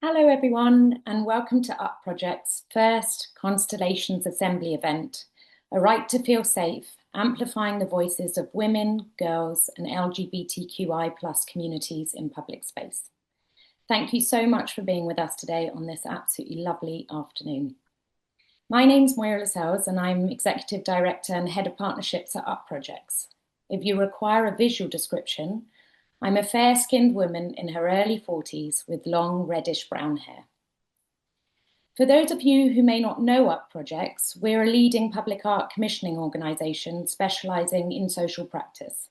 Hello, everyone, and welcome to Up Project's first Constellations Assembly event, A Right to Feel Safe, amplifying the voices of women, girls, and LGBTQI+ communities in public space. Thank you so much for being with us today on this absolutely lovely afternoon. My name's Moira Lascelles, and I'm Executive Director and Head of Partnerships at Up Projects. If you require a visual description, I'm a fair-skinned woman in her early 40s with long reddish-brown hair. For those of you who may not know Up Projects, we're a leading public art commissioning organisation specialising in social practice,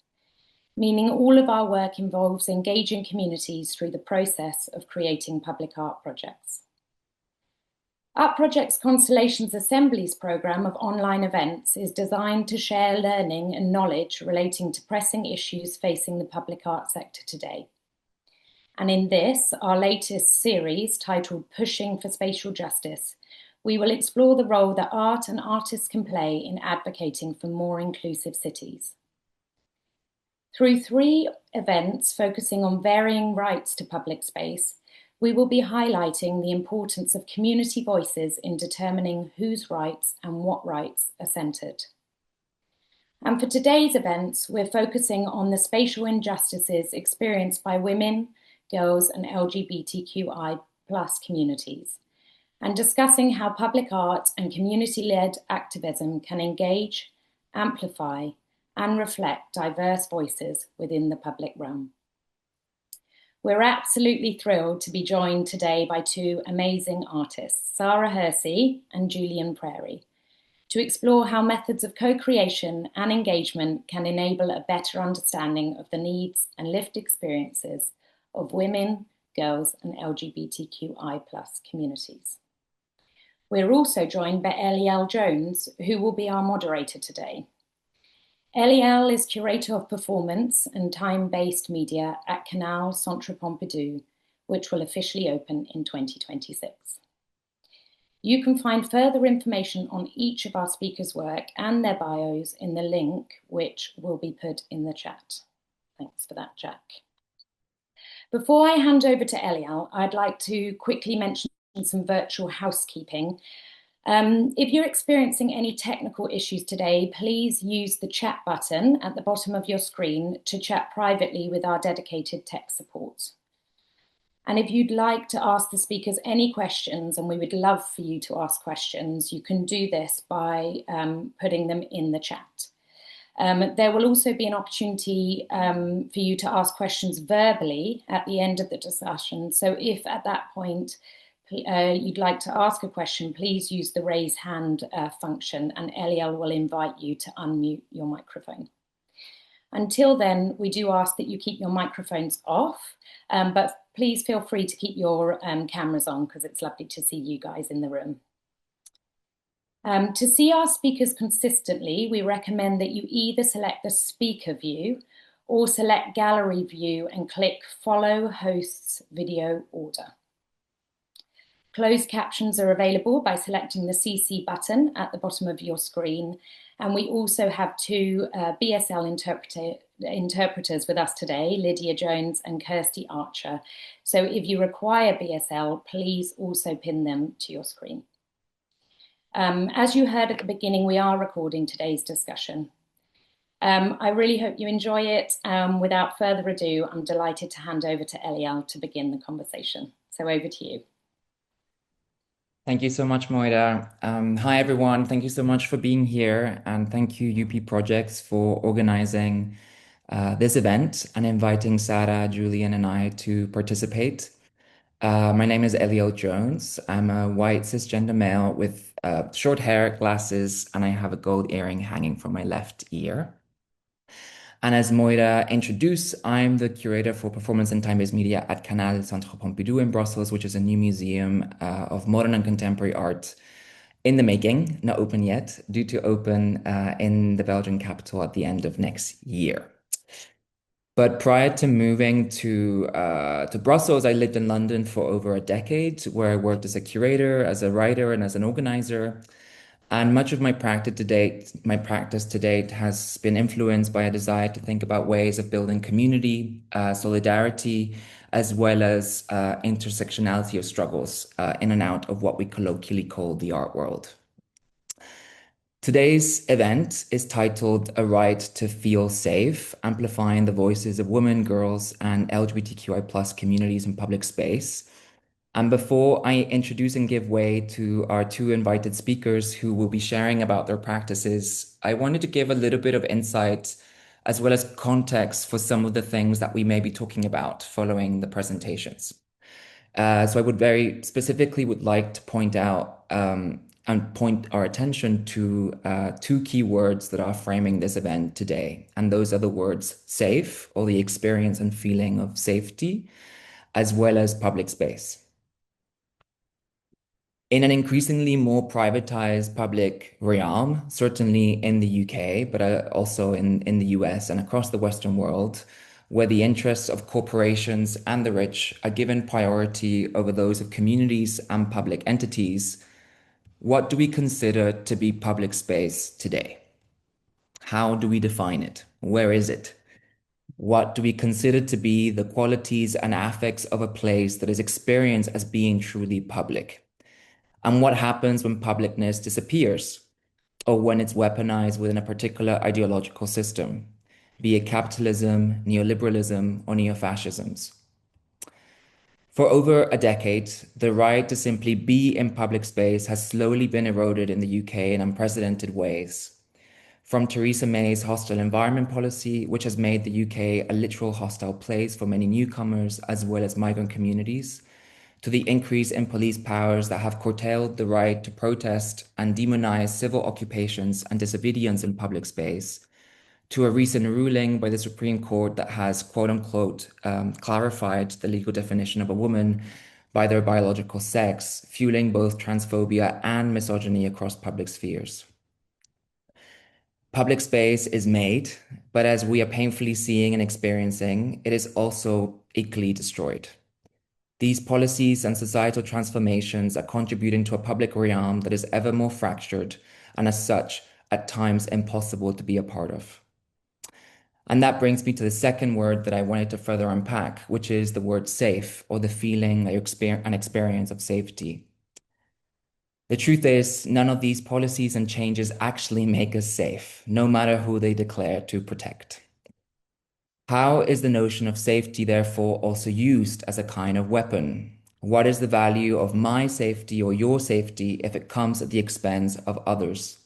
meaning all of our work involves engaging communities through the process of creating public art projects. Up Project's Constellations Assemblies programme of online events is designed to share learning and knowledge relating to pressing issues facing the public art sector today. And in this, our latest series, titled Pushing for Spatial Justice, we will explore the role that art and artists can play in advocating for more inclusive cities. Through 3 events focusing on varying rights to public space, we will be highlighting the importance of community voices in determining whose rights and what rights are centred. And for today's events, we're focusing on the spatial injustices experienced by women, girls, and LGBTQI+ communities, and discussing how public art and community-led activism can engage, amplify, and reflect diverse voices within the public realm. We're absolutely thrilled to be joined today by 2 amazing artists, Sahra Hersi and Julian Prairie, to explore how methods of co-creation and engagement can enable a better understanding of the needs and lived experiences of women, girls, and LGBTQI+ communities. We're also joined by Eliel Jones, who will be our moderator today. Eliel is Curator of Performance and Time-Based Media at Kanal Centre Pompidou, which will officially open in 2026. You can find further information on each of our speakers' work and their bios in the link, which will be put in the chat. Thanks for that, Jack. Before I hand over to Eliel, I'd like to quickly mention some virtual housekeeping. If you're experiencing any technical issues today, please use the chat button at the bottom of your screen to chat privately with our dedicated tech support. And if you'd like to ask the speakers any questions, and we would love for you to ask questions, you can do this by putting them in the chat. There will also be an opportunity for you to ask questions verbally at the end of the discussion. So if at that point you'd like to ask a question, please use the raise hand function, and Eliel will invite you to unmute your microphone. Until then, we do ask that you keep your microphones off, but please feel free to keep your cameras on, because it's lovely to see you guys in the room. To see our speakers consistently, we recommend that you either select the speaker view or select gallery view and click follow host's video order. Closed captions are available by selecting the CC button at the bottom of your screen. And we also have 2 BSL interpreters with us today, Eliel Jones and Kirsty Archer. So if you require BSL, please also pin them to your screen. As you heard at the beginning, we are recording today's discussion. I really hope you enjoy it. Without further ado, I'm delighted to hand over to Eliel to begin the conversation. So over to you. Thank you so much, Moira. Hi, everyone. Thank you so much for being here. And thank you, UP Projects, for organizing this event and inviting Sahra, Julian, and I to participate. My name is Eliel Jones. I'm a white cisgender male with short hair, glasses, and I have a gold earring hanging from my left ear. And as Moira introduced, I'm the curator for performance and time-based media at Kanal Centre Pompidou in Brussels, which is a new museum of modern and contemporary art in the making, not open yet, due to open in the Belgian capital at the end of next year. But prior to moving to Brussels, I lived in London for over a decade, where I worked as a curator, as a writer, and as an organizer. And much of my practice to date has been influenced by a desire to think about ways of building community, solidarity, as well as intersectionality of struggles in and out of what we colloquially call the art world. Today's event is titled A Right to Feel Safe, Amplifying the Voices of Women, Girls, and LGBTQI plus communities in public space. And before I introduce and give way to our two invited speakers who will be sharing about their practices, I wanted to give a little bit of insight as well as context for some of the things that we may be talking about following the presentations. So I would very specifically would like to point out and point our attention to two key words that are framing this event today. And those are the words safe, or the experience and feeling of safety, as well as public space. In an increasingly more privatized public realm, certainly in the UK, but also in the US and across the Western world, where the interests of corporations and the rich are given priority over those of communities and public entities, what do we consider to be public space today? How do we define it? Where is it? What do we consider to be the qualities and affects of a place that is experienced as being truly public? And what happens when publicness disappears or when it's weaponized within a particular ideological system, be it capitalism, neoliberalism, or neo-fascisms? For over a decade, the right to simply be in public space has slowly been eroded in the UK in unprecedented ways. From Theresa May's hostile environment policy, which has made the UK a literal hostile place for many newcomers as well as migrant communities, to the increase in police powers that have curtailed the right to protest and demonize civil occupations and disobedience in public space, to a recent ruling by the Supreme Court that has, quote unquote, clarified the legal definition of a woman by their biological sex, fueling both transphobia and misogyny across public spheres. Public space is made, but as we are painfully seeing and experiencing, it is also equally destroyed. These policies and societal transformations are contributing to a public realm that is ever more fractured and, as such, at times impossible to be a part of. And that brings me to the second word that I wanted to further unpack, which is the word safe, or the feeling and experience of safety. The truth is, none of these policies and changes actually make us safe, no matter who they declare to protect. How is the notion of safety, therefore, also used as a kind of weapon? What is the value of my safety or your safety if it comes at the expense of others?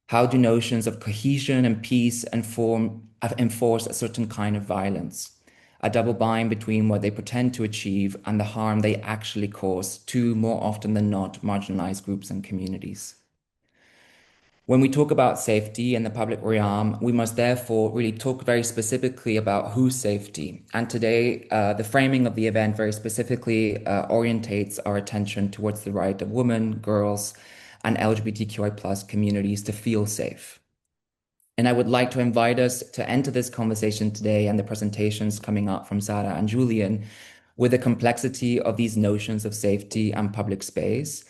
How do notions of cohesion and peace enforce a certain kind of violence? A double bind between what they pretend to achieve and the harm they actually cause to, more often than not, marginalized groups and communities. When we talk about safety in the public realm, we must therefore really talk very specifically about whose safety. And today, the framing of the event very specifically orientates our attention towards the right of women, girls, and LGBTQI plus communities to feel safe. And I would like to invite us to enter this conversation today and the presentations coming up from Sahra and Julian with the complexity of these notions of safety and public space,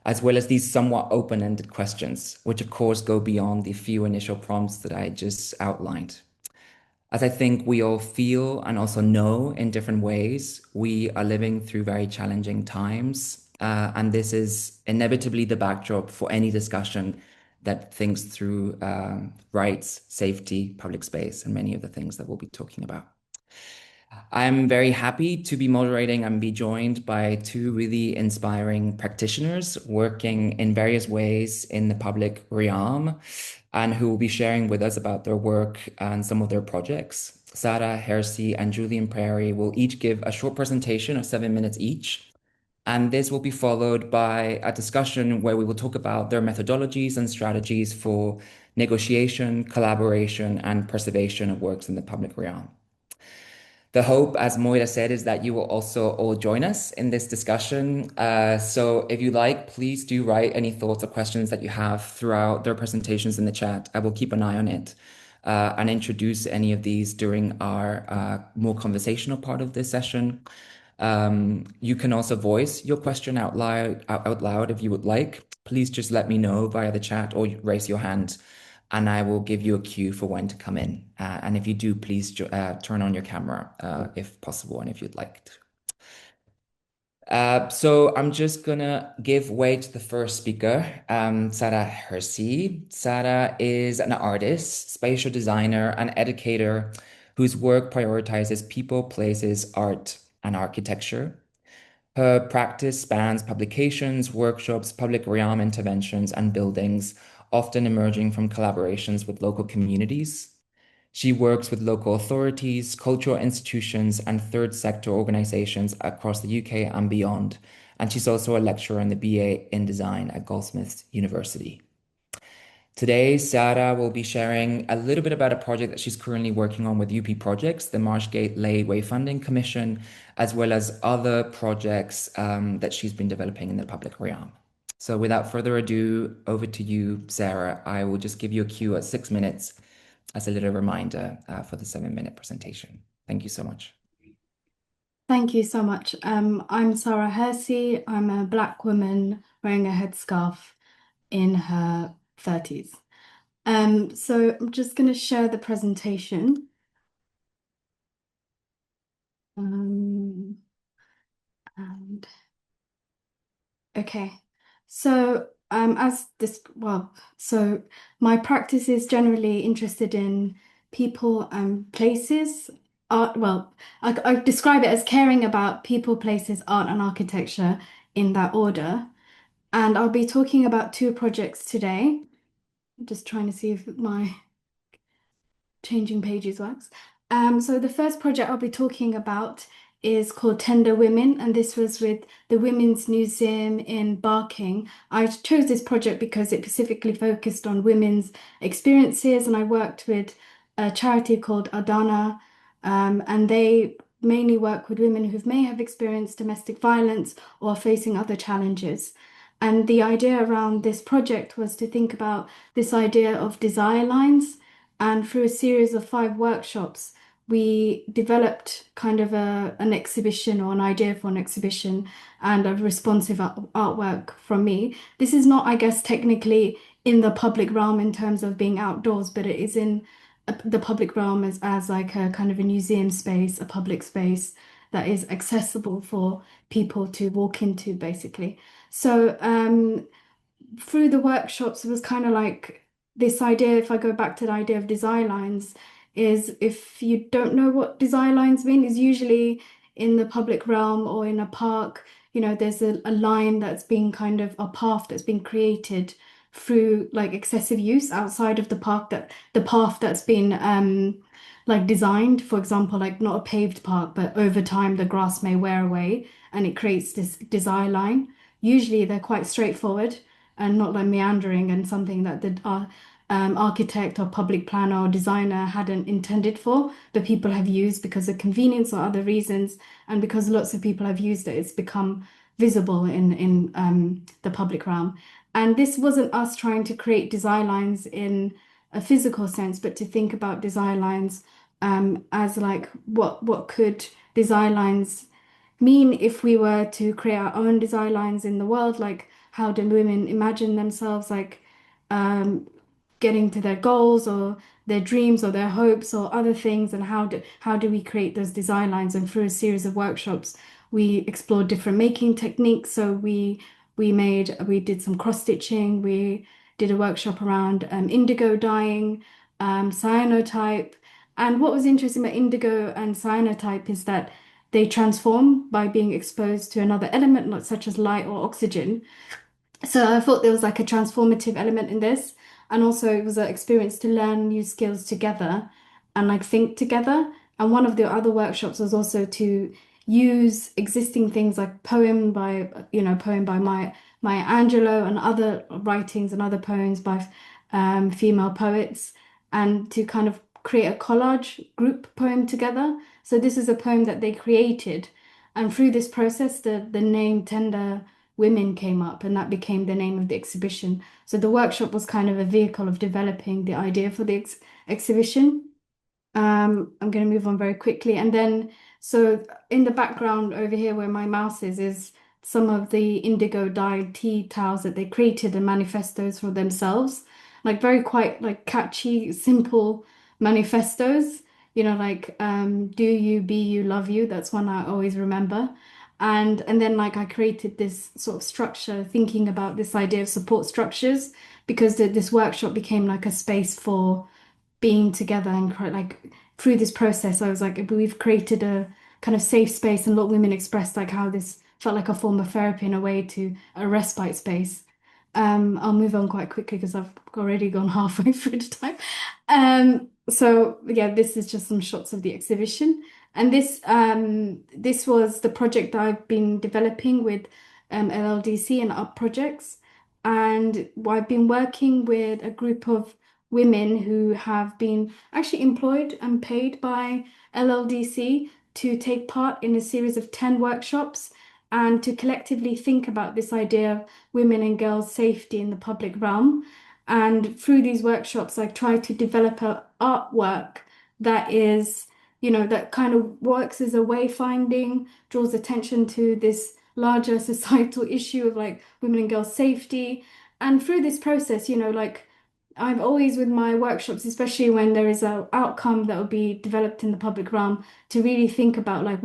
as well as these somewhat open-ended questions, which of course go beyond the few initial prompts that I just outlined. As I think we all feel and also know in different ways, we are living through very challenging times, and this is inevitably the backdrop for any discussion that thinks through rights, safety, public space, and many of the things that we'll be talking about. I'm very happy to be moderating and be joined by two really inspiring practitioners working in various ways in the public realm and who will be sharing with us about their work and some of their projects. Sahra, Hersi, and Julian Prairie will each give a short presentation of 7 minutes each. And this will be followed by a discussion where we will talk about their methodologies and strategies for negotiation, collaboration, and preservation of works in the public realm. The hope, as Moira said, is that you will also all join us in this discussion. So if you like, please do write any thoughts or questions that you have throughout their presentations in the chat. I will keep an eye on it and introduce any of these during our more conversational part of this session. You can also voice your question out loud if you would like. Please just let me know via the chat or raise your hand and I will give you a cue for when to come in. And if you do, please turn on your camera if possible and if you'd like to. So I'm just gonna give way to the first speaker, Sahra Hersi. Sahra is an artist, spatial designer, and educator whose work prioritizes people, places, art, and architecture. Her practice spans publications, workshops, public realm interventions, and buildings, often emerging from collaborations with local communities. She works with local authorities, cultural institutions, and third sector organizations across the UK and beyond. And she's also a lecturer in the BA in Design at Goldsmiths University. Today, Sahra will be sharing a little bit about a project that she's currently working on with UP Projects, the Marshgate Lay Wayfinding Commission, as well as other projects that she's been developing in the public realm. So without further ado, over to you, Sahra. I will just give you a cue at 6 minutes as a little reminder for the 7-minute presentation. Thank you so much. Thank you so much. I'm Sahra Hersi. I'm a Black woman wearing a headscarf in her 30s. So I'm just going to share the presentation. And okay, so so my practice is generally interested in people and places. Art, I describe it as caring about people, places, art, and architecture in that order. And I'll be talking about 2 projects today. I'm just trying to see if my changing pages works. So the first project I'll be talking about is called Tender Women, and this was with the Women's Museum in Barking. I chose this project because it specifically focused on women's experiences, and I worked with a charity called Adana, and they mainly work with women who may have experienced domestic violence or are facing other challenges. And the idea around this project was to think about this idea of desire lines. And through a series of 5 workshops, we developed kind of an exhibition or an idea for an exhibition and a responsive artwork from me. This is not, I guess, technically in the public realm in terms of being outdoors, but it is in the public realm as like a kind of a museum space, a public space that is accessible for people to walk into, basically. So through the workshops, it was kind of like this idea, if I go back to the idea of design lines, is if you don't know what design lines mean, is usually in the public realm or in a park, there's a line that's being kind of a path that's been created through like excessive use outside of the park, that the path that's been like designed, for example, like not a paved park, but over time the grass may wear away and it creates this design line. Usually they're quite straightforward and not like meandering and something that the architect or public planner or designer hadn't intended for, but people have used because of convenience or other reasons, and because lots of people have used it, it's become visible in the public realm. And this wasn't us trying to create design lines in a physical sense, but to think about design lines as like what could design lines mean if we were to create our own design lines in the world, like how do women imagine themselves like getting to their goals or their dreams or their hopes or other things, and how do we create those design lines? And through a series of workshops, we explored different making techniques. So we did some cross stitching. We did a workshop around indigo dyeing, cyanotype. And what was interesting about indigo and cyanotype is that they transform by being exposed to another element, not such as light or oxygen. So I thought there was like a transformative element in this. And also it was an experience to learn new skills together and like think together. And one of the other workshops was also to use existing things like poem by Maya Angelou and other writings and other poems by female poets, and to kind of create a collage group poem together. So this is a poem that they created. And through this process, the name Tender Women came up, and that became the name of the exhibition. So the workshop was kind of a vehicle of developing the idea for the exhibition. I'm going to move on very quickly. And then, so in the background over here where my mouse is some of the indigo dyed tea towels that they created and manifestos for themselves. like very quite like catchy, simple manifestos. Like do you, be you, love you. That's one I always remember. And then like I created this sort of structure, thinking about this idea of support structures, because this workshop became like a space for being together and like through this process, I was like, we've created a kind of safe space, and a lot of women expressed like how this felt like a form of therapy in a way, to a respite space. I'll move on quite quickly because I've already gone halfway through the time. So yeah, this is just some shots of the exhibition. And this was the project that I've been developing with LLDC and UP projects. And I've been working with a group of women who have been actually employed and paid by LLDC to take part in a series of 10 workshops and to collectively think about this idea of women and girls' safety in the public realm. And through these workshops, I try to develop a artwork that is, that kind of works as a wayfinding, draws attention to this larger societal issue of like women and girls' safety. And through this process, like I've always with my workshops, especially when there is a outcome that will be developed in the public realm, to really think about like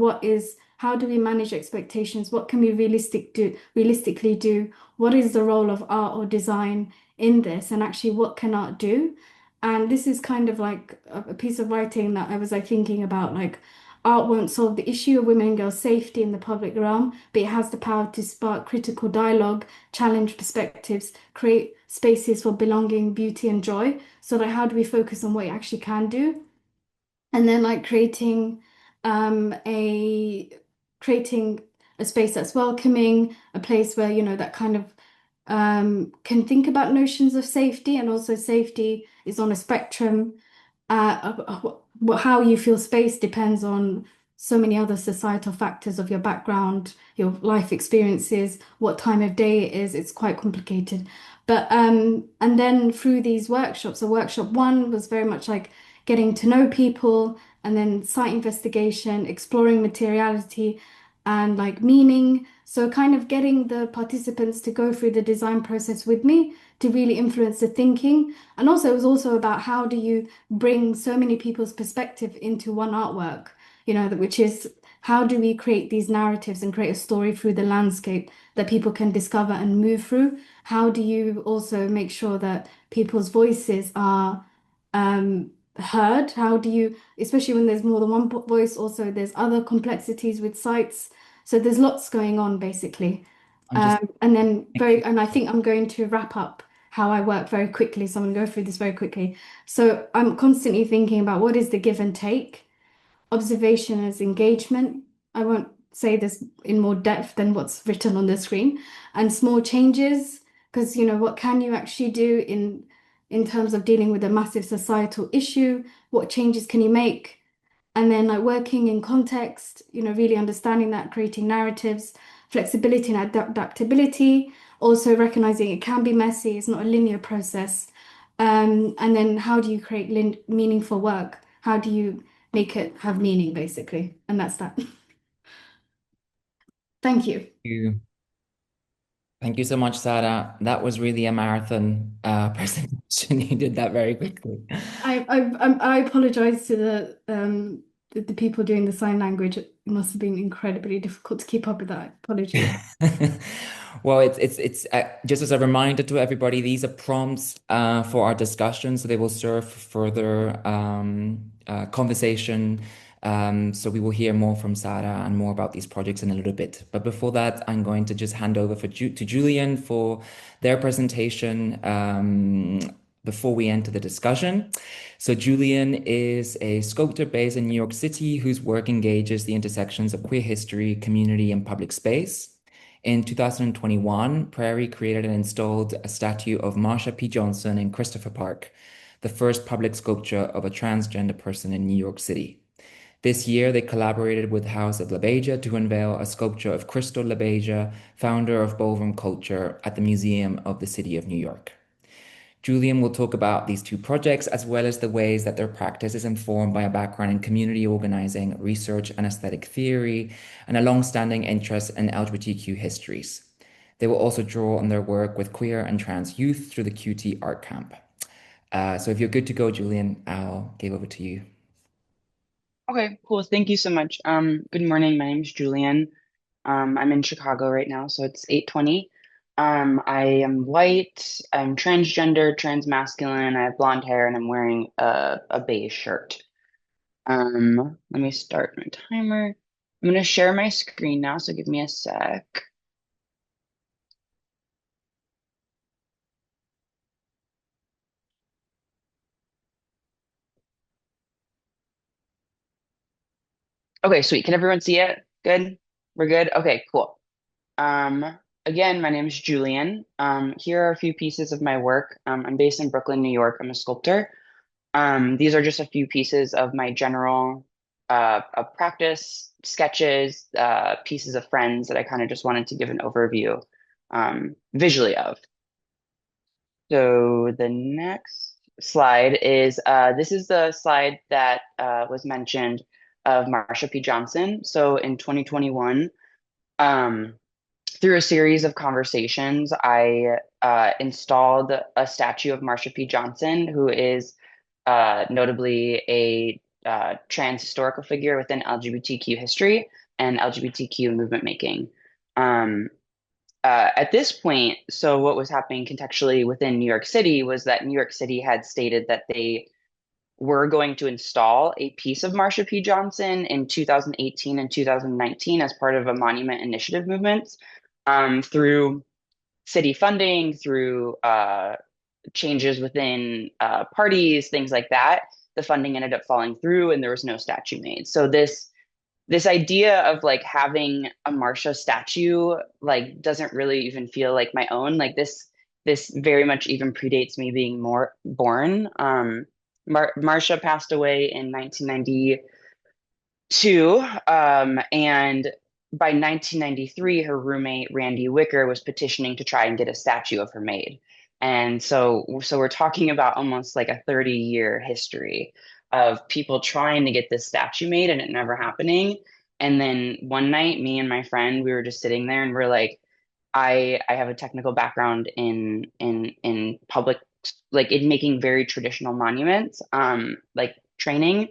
how do we manage expectations? What can we realistically do? What is the role of art or design in this? And actually, what can art do? And this is kind of like a piece of writing that I was like thinking about, like art won't solve the issue of women and girls' safety in the public realm, but it has the power to spark critical dialogue, challenge perspectives, create spaces for belonging, beauty, and joy. So like how do we focus on what it actually can do? And then like a creating a space that's welcoming, a place where, that kind of can think about notions of safety, and also safety is on a spectrum. How you feel space depends on so many other societal factors of your background, your life experiences, what time of day it is. It's quite complicated. But and then through these workshops, so workshop one was very much like getting to know people, and then site investigation, exploring materiality and like meaning. So kind of getting the participants to go through the design process with me to really influence the thinking. And also it was also about how do you bring so many people's perspective into one artwork, which is how do we create these narratives and create a story through the landscape that people can discover and move through? How do you also make sure that people's voices are heard? How do you, especially when there's more than one voice, also there's other complexities with sites. So there's lots going on basically. I'm just And then and I think I'm going to wrap up how I work very quickly. So I'm going to go through this very quickly. So I'm constantly thinking about what is the give and take. Observation as engagement. I won't say this in more depth than what's written on the screen. And small changes, because what can you actually do in terms of dealing with a massive societal issue? What changes can you make? And then like working in context, really understanding that, creating narratives, flexibility and adaptability, also recognizing it can be messy, it's not a linear process. And then how do you create meaningful work? How do you make it have meaning, basically? And that's that. Thank you. you. Thank you so much, Sahra. That was really a marathon presentation. You did that very quickly. I apologize to the people doing the sign language. It must have been incredibly difficult to keep up with that. Apologies. Well, it's just as a reminder to everybody, these are prompts for our discussion, so they will serve for further conversation. So we will hear more from Sahra and more about these projects in a little bit. But before that, I'm going to just hand over to Julian for their presentation before we enter the discussion. So Julian is a sculptor based in New York City whose work engages the intersections of queer history, community, and public space. In 2021, Prairie created and installed a statue of Marsha P. Johnson in Christopher Park, the first public sculpture of a transgender person in New York City. This year, they collaborated with House of LaBeija to unveil a sculpture of Crystal LaBeija, founder of ballroom culture, at the Museum of the City of New York. Julian will talk about these two projects, as well as the ways that their practice is informed by a background in community organizing, research, and aesthetic theory, and a long-standing interest in LGBTQ histories. They will also draw on their work with queer and trans youth through the QT Art Camp. So if you're good to go, Julian, I'll give over to you. Okay, cool. Thank you so much. Good morning. My name is Julian. I'm in Chicago right now, so it's 8:20. I am white, I'm transgender, transmasculine, I have blonde hair, and I'm wearing a beige shirt. Let me start my timer. I'm gonna share my screen now, so give me a sec. Okay, sweet. Can everyone see it? Good? We're good? Okay, cool. Again, my name is Julian. Here are a few pieces of my work. I'm based in Brooklyn, New York. I'm a sculptor. These are just a few pieces of my general practice, sketches, pieces of friends that I kind of just wanted to give an overview visually of. So the next slide is this is the slide that was mentioned of Marsha P. Johnson. So in 2021, um, through a series of conversations, I installed a statue of Marsha P. Johnson, who is notably a trans historical figure within LGBTQ history and LGBTQ movement making. Um, at this point, so what was happening contextually within New York City was that New York City had stated that they were going to install a piece of Marsha P. Johnson in 2018 and 2019 as part of a monument initiative movement through city funding, through changes within parties, things like that. The funding ended up falling through, and there was no statue made. So this idea of like having a Marsha statue like doesn't really even feel like my own. Like this very much even predates me being more born. Marsha passed away in 1992, and by 1993, her roommate Randy Wicker was petitioning to try and get a statue of her made. And so we're talking about almost like a 30-year history of people trying to get this statue made and it never happening. And then one night, me and my friend, we were just sitting there and we're like, I have a technical background in public, like in making very traditional monuments, like training.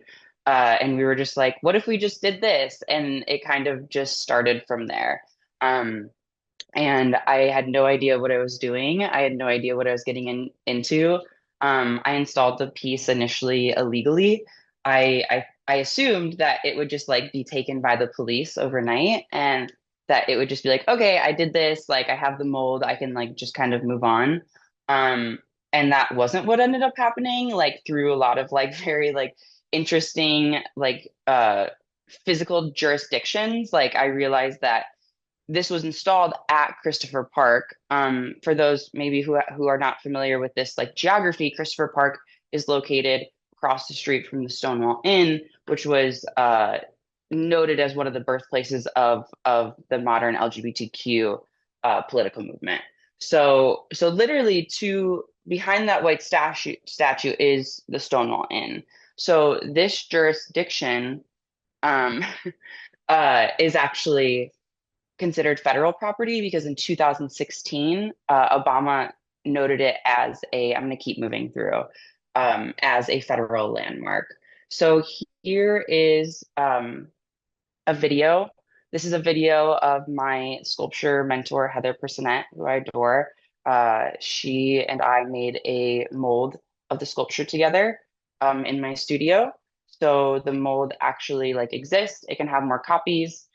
And we were just like, what if we just did this? And it kind of just started from there. Um, and I had no idea what I was doing. I had no idea what I was getting into. I installed the piece initially illegally. I assumed that it would just like be taken by the police overnight and that it would just be like, okay, I did this, like I have the mold, I can like just kind of move on. Um, and that wasn't what ended up happening, like through a lot of like very like interesting like physical jurisdictions, like I realized that this was installed at Christopher Park. For those maybe who are not familiar with this like geography, Christopher Park is located across the street from the Stonewall Inn, which was noted as one of the birthplaces of the modern LGBTQ political movement. So literally to behind that white statue is the Stonewall Inn. So this jurisdiction um, is actually considered federal property because in 2016, Obama noted it as a, I'm going to keep moving through, as a federal landmark. So here is a video. This is a video of my sculpture mentor, Heather Personette, who I adore. She and I made a mold of the sculpture together in my studio. So the mold actually like exists. It can have more copies.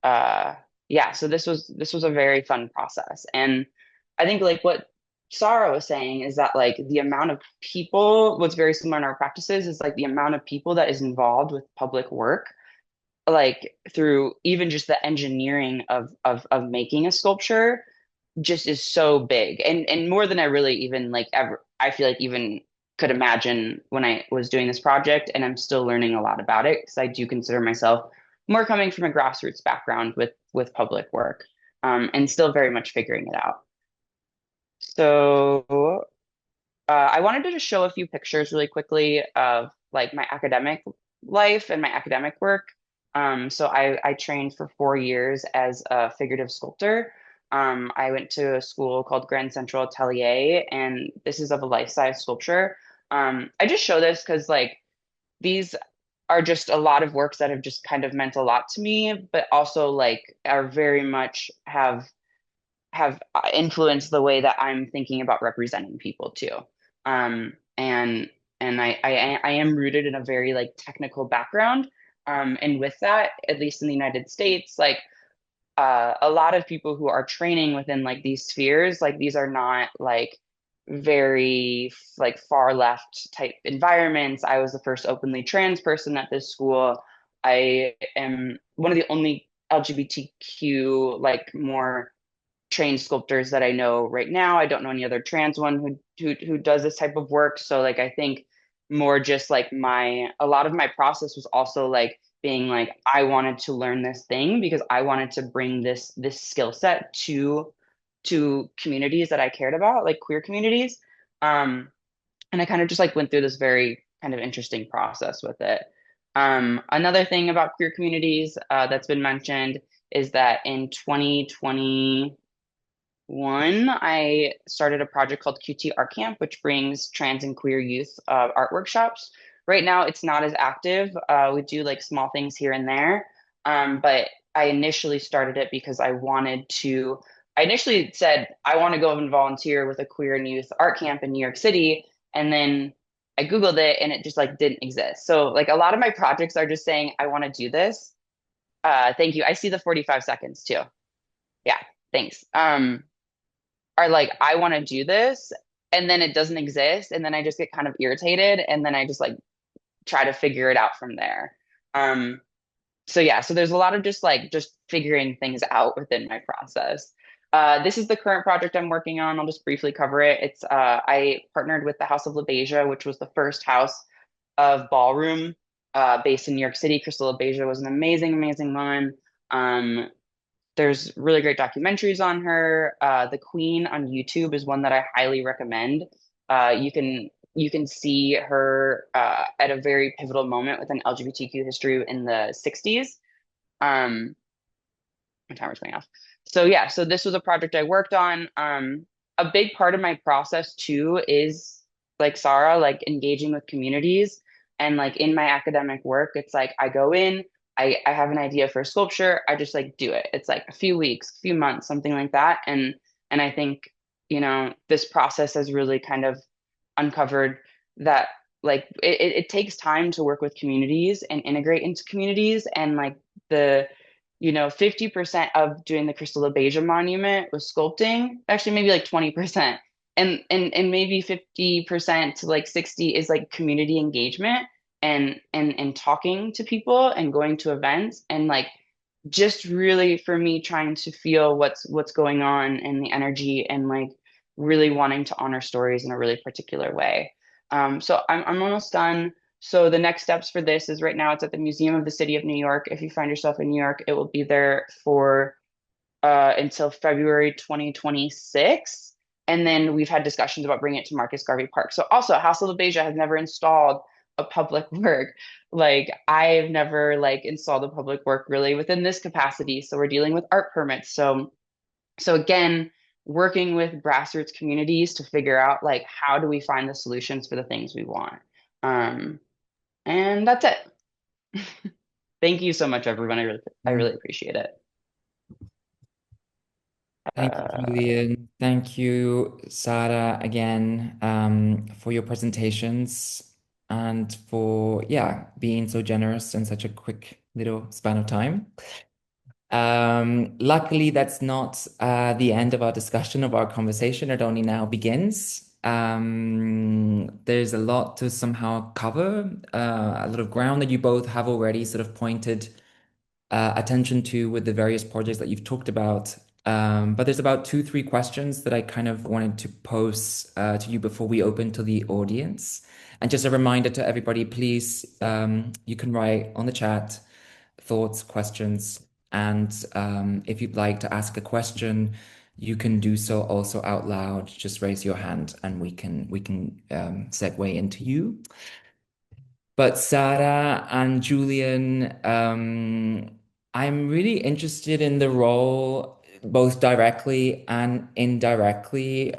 Yeah, so this was a very fun process. And I think like what Sahra was saying is that like the amount of people, what's very similar in our practices is like the amount of people that is involved with public work like through even just the engineering of making a sculpture just is so big and more than I really even like ever I feel like even could imagine when I was doing this project, and I'm still learning a lot about it because I do consider myself more coming from a grassroots background with public work, and still very much figuring it out. So I wanted to just show a few pictures really quickly of like my academic life and my academic work. So I trained for 4 years as a figurative sculptor. I went to a school called Grand Central Atelier, and this is of a life-size sculpture. I just show this because like these are just a lot of works that have just kind of meant a lot to me, but also like are very much have influenced the way that I'm thinking about representing people too. And I am rooted in a very like technical background. And with that, at least in the United States, like a lot of people who are training within like these spheres, like these are not like very like far left type environments. I was the first openly trans person at this school. I am one of the only LGBTQ like more trained sculptors that I know right now. I don't know any other trans one who does this type of work. So like I think more just like a lot of my process was also like being like I wanted to learn this thing because I wanted to bring this skill set to communities that I cared about, like queer communities. And I kind of just like went through this very kind of interesting process with it. Another thing about queer communities that's been mentioned is that in 2020 I started a project called QT Art Camp, which brings trans and queer youth art workshops. Right now, it's not as active. We do like small things here and there. But I initially started it because I initially said, I want to go and volunteer with a queer and youth art camp in New York City. And then I Googled it and it just like didn't exist. So like a lot of my projects are just saying, I want to do this. Thank you. I see the 45 seconds too. Yeah, thanks. Are like, I want to do this, and then it doesn't exist, and then I just get kind of irritated, and then I just like try to figure it out from there. Um, so yeah, so there's a lot of just figuring things out within my process. This is the current project I'm working on. I'll just briefly cover it. It's I partnered with the House of LaBeija, which was the first house of ballroom based in New York City. Crystal LaBeija was an amazing, amazing one. Um, there's really great documentaries on her. The Queen on YouTube is one that I highly recommend. You can see her at a very pivotal moment within LGBTQ history in the 60s. Um, my timer's going off. So yeah, so this was a project I worked on. A big part of my process too is like Sahra, like engaging with communities. And like in my academic work, it's like I go in, I have an idea for a sculpture, I just like do it. It's like a few weeks, a few months, something like that. And I think, this process has really kind of uncovered that like it takes time to work with communities and integrate into communities. And like the 50% of doing the Crystal LaBeija monument was sculpting, actually maybe like 20%. And maybe 50% to like 60 is like community engagement and talking to people and going to events and like just really for me trying to feel what's going on and the energy and like really wanting to honor stories in a really particular way. So I'm almost done. So the next steps for this is right now it's at the Museum of the City of New York. If you find yourself in New York, it will be there for until February 2026. And then we've had discussions about bringing it to Marcus Garvey Park. So also House of LaBeija has never installed a public work. Like I've never like installed a public work really within this capacity. So we're dealing with art permits. So again, working with grassroots communities to figure out like how do we find the solutions for the things we want. And that's it. Thank you so much, everyone. I really appreciate it. Thank you, Julian. Thank you, Sahra, again, for your presentations and for, yeah, being so generous in such a quick little span of time. Luckily, that's not the end of our discussion, of our conversation. It only now begins. There's a lot to somehow cover, a lot of ground that you both have already sort of pointed attention to with the various projects that you've talked about. But there's about 2, 3 questions that I kind of wanted to pose to you before we open to the audience. And just a reminder to everybody, please, you can write on the chat thoughts, questions, and if you'd like to ask a question, you can do so also out loud. Just raise your hand and we can segue into you. But Sahra and Julian, I'm really interested in the role both directly and indirectly,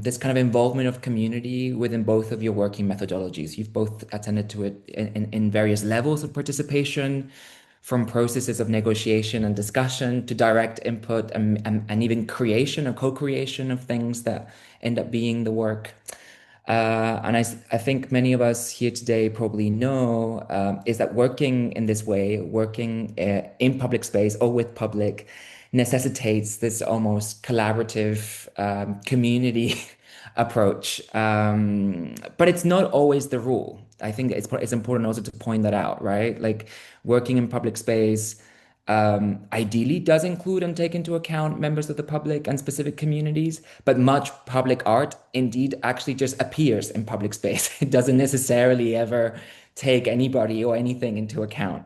this kind of involvement of community within both of your working methodologies. You've both attended to it in various levels of participation, from processes of negotiation and discussion to direct input and even creation or co-creation of things that end up being the work. And I think many of us here today probably know is that working in this way, working in public space or with public, necessitates this almost collaborative community approach. But it's not always the rule. I think it's important also to point that out, right? Like working in public space ideally does include and take into account members of the public and specific communities, but much public art indeed actually just appears in public space. It doesn't necessarily ever take anybody or anything into account.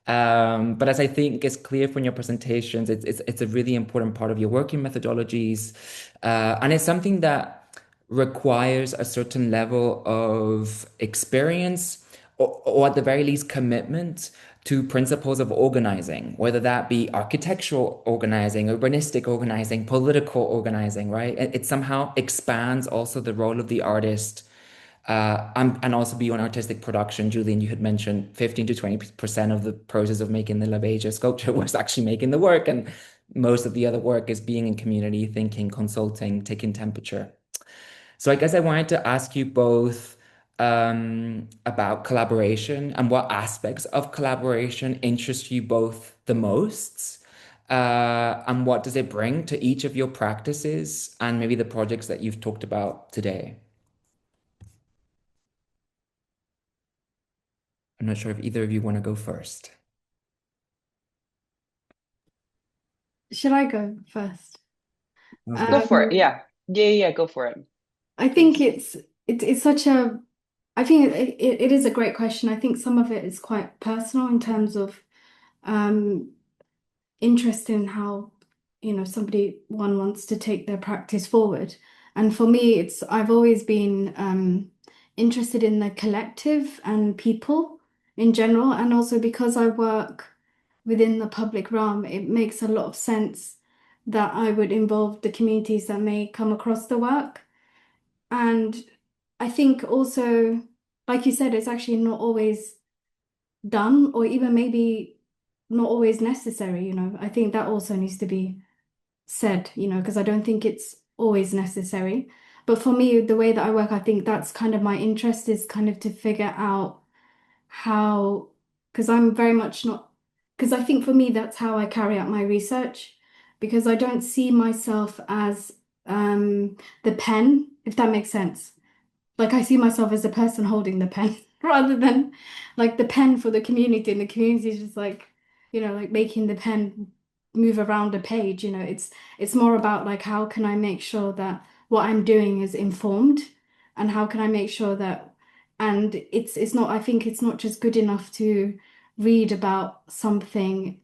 But as I think is clear from your presentations, it's a really important part of your working methodologies, and it's something that requires a certain level of experience or at the very least commitment to principles of organizing, whether that be architectural organizing, urbanistic organizing, political organizing, right? It somehow expands also the role of the artist, and also beyond artistic production. Julian, you had mentioned 15 to 20% of the process of making the La Beja sculpture was actually making the work, and most of the other work is being in community, thinking, consulting, taking temperature. So I guess I wanted to ask you both about collaboration and what aspects of collaboration interest you both the most, and what does it bring to each of your practices and maybe the projects that you've talked about today. I'm not sure if either of you want to go first. Should I go first? Go for it. Yeah. Yeah, go for it. I think it's such a I think it is a great question. I think some of it is quite personal in terms of um, interest in how, one wants to take their practice forward. And for me, I've always been interested in the collective and people in general. And also because I work within the public realm, it makes a lot of sense that I would involve the communities that may come across the work. And I think also, like you said, it's actually not always done or even maybe not always necessary, I think that also needs to be said, because I don't think it's always necessary. But for me, the way that I work, I think that's kind of my interest is kind of to figure out how, because I'm very much not, because I think for me, that's how I carry out my research, because I don't see myself as the pen, if that makes sense. Like I see myself as the person holding the pen rather than like the pen for the community, and the community is just like, like making the pen move around a page. It's more about like how can I make sure that what I'm doing is informed, and how can I make sure that, and it's not, I think it's not just good enough to read about something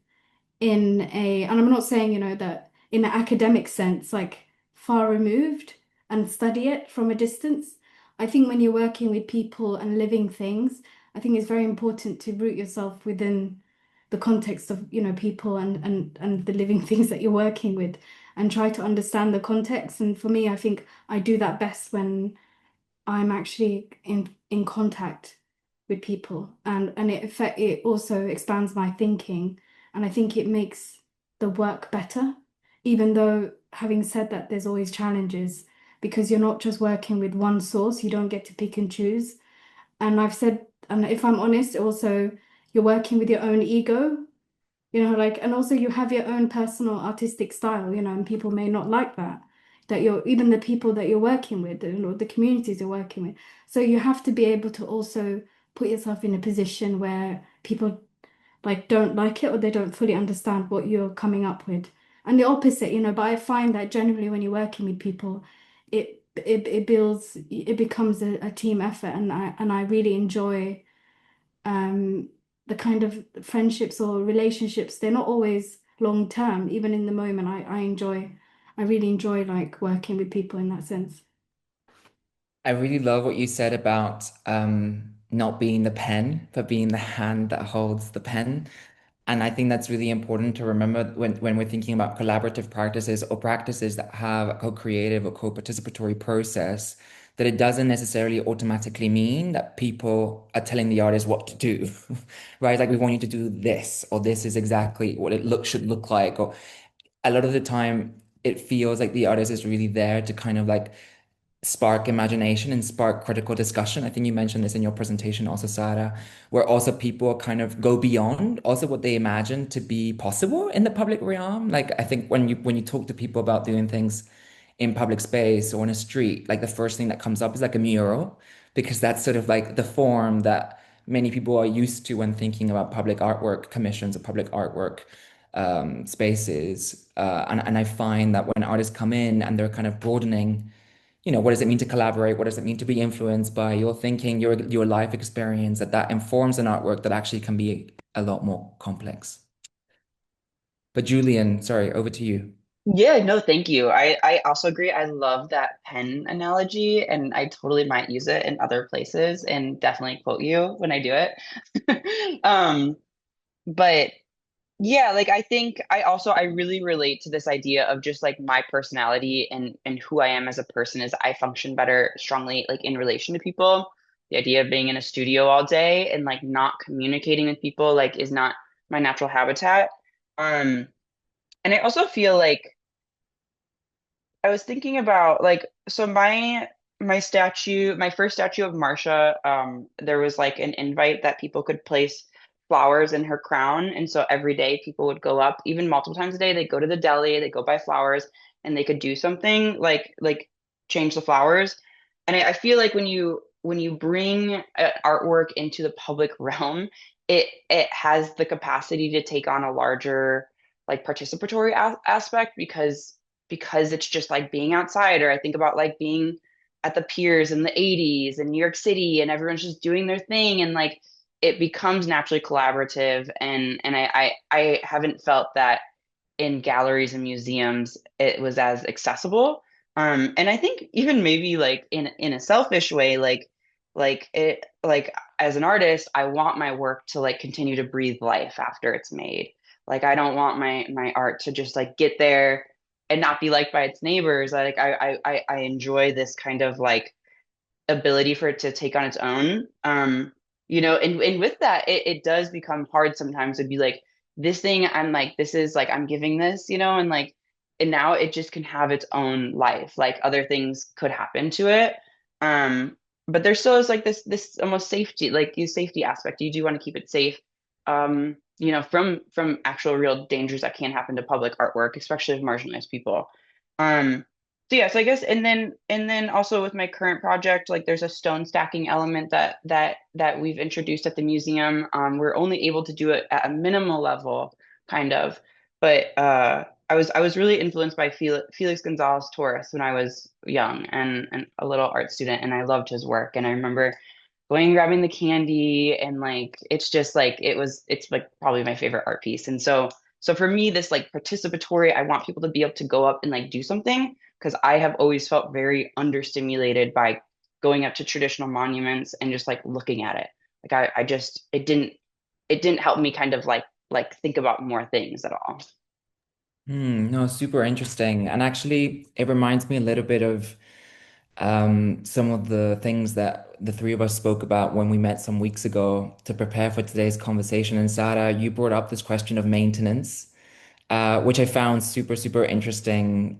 and I'm not saying, that in an academic sense, like far removed and study it from a distance. I think when you're working with people and living things, I think it's very important to root yourself within the context of, people and the living things that you're working with and try to understand the context. And for me, I think I do that best when I'm actually in contact with people, and it also expands my thinking, and I think it makes the work better, even though having said that, there's always challenges because you're not just working with one source, you don't get to pick and choose. And I've said, and if I'm honest, also you're working with your own ego, like, and also you have your own personal artistic style, and people may not like that you're even the people that you're working with, or the communities you're working with. So you have to be able to also put yourself in a position where people like don't like it or they don't fully understand what you're coming up with. And the opposite, but I find that generally when you're working with people, it becomes a team effort, and I really enjoy the kind of friendships or relationships. They're not always long term, even in the moment. I really enjoy like working with people in that sense. I really love what you said about not being the pen, but being the hand that holds the pen. And I think that's really important to remember when we're thinking about collaborative practices or practices that have a co-creative or co-participatory process, that it doesn't necessarily automatically mean that people are telling the artist what to do, right? Like we want you to do this, or this is exactly what should look like. Or a lot of the time, it feels like the artist is really there to kind of like spark imagination and spark critical discussion. I think you mentioned this in your presentation also, Sahra, where also people kind of go beyond also what they imagine to be possible in the public realm. Like I think when you talk to people about doing things in public space or on a street, like the first thing that comes up is like a mural, because that's sort of like the form that many people are used to when thinking about public artwork commissions or public artwork spaces. And I find that when artists come in and they're kind of broadening, what does it mean to collaborate? What does it mean to be influenced by your thinking, your life experience, that informs an artwork that actually can be a lot more complex. But Julian, sorry, over to you. Yeah, no, thank you. I also agree. I love that pen analogy, and I totally might use it in other places and definitely quote you when I do it. But yeah, like I think I really relate to this idea of just like my personality and who I am as a person is I function better strongly like in relation to people. The idea of being in a studio all day and like not communicating with people like is not my natural habitat. Um, and I also feel like I was thinking about like so my first statue of Marsha, there was like an invite that people could place flowers in her crown. And so every day people would go up, even multiple times a day, they'd go to the deli, they go buy flowers, and they could do something like change the flowers. And I feel like when you bring artwork into the public realm, it has the capacity to take on a larger like participatory aspect because it's just like being outside, or I think about like being at the piers in the 80s in New York City and everyone's just doing their thing and like it becomes naturally collaborative and I haven't felt that in galleries and museums it was as accessible. And I think even maybe like in a selfish way, like it like as an artist, I want my work to like continue to breathe life after it's made. Like I don't want my art to just like get there and not be liked by its neighbors. I enjoy this kind of like ability for it to take on its own. And with that, it does become hard sometimes to be like, this thing, I'm like, this is like, I'm giving this, and like, and now it just can have its own life. Like other things could happen to it. Um, but there still is like this almost safety, like you safety aspect. You do want to keep it safe, from actual real dangers that can happen to public artwork, especially of marginalized people. Um, so yeah, so I guess and then also with my current project, like there's a stone stacking element that we've introduced at the museum. We're only able to do it at a minimal level, kind of, but I was really influenced by Felix Gonzalez Torres when I was young and a little art student, and I loved his work. And I remember going and grabbing the candy, and like it's just like it's like probably my favorite art piece. And so for me, this like participatory, I want people to be able to go up and like do something because I have always felt very understimulated by going up to traditional monuments and just like looking at it. Like I just it didn't help me kind of like think about more things at all. No, super interesting. And actually, it reminds me a little bit of some of the things that the three of us spoke about when we met some weeks ago to prepare for today's conversation. And Sahra, you brought up this question of maintenance, which I found super, super interesting.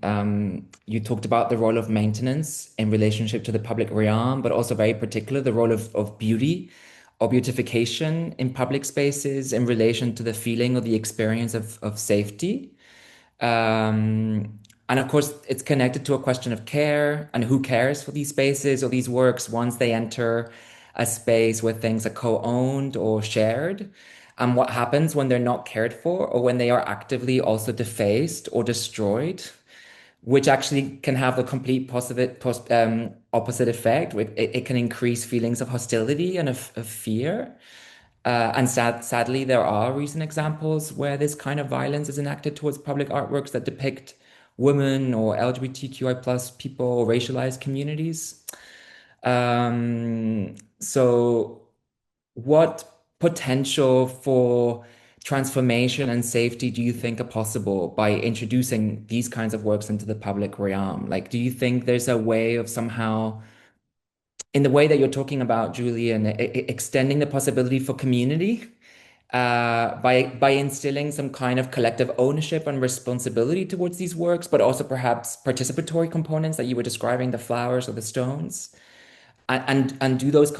You talked about the role of maintenance in relationship to the public realm, but also very particular, the role of beauty or beautification in public spaces in relation to the feeling or the experience of safety. And of course, it's connected to a question of care and who cares for these spaces or these works once they enter a space where things are co-owned or shared. And what happens when they're not cared for or when they are actively also defaced or destroyed, which actually can have the complete opposite effect. It can increase feelings of hostility and of fear. And sadly, there are recent examples where this kind of violence is enacted towards public artworks that depict women or LGBTQI plus people or racialized communities. So what potential for transformation and safety do you think are possible by introducing these kinds of works into the public realm? Like, do you think there's a way of somehow, in the way that you're talking about, Julian, extending the possibility for community by instilling some kind of collective ownership and responsibility towards these works, but also perhaps participatory components that you were describing, the flowers or the stones? And do those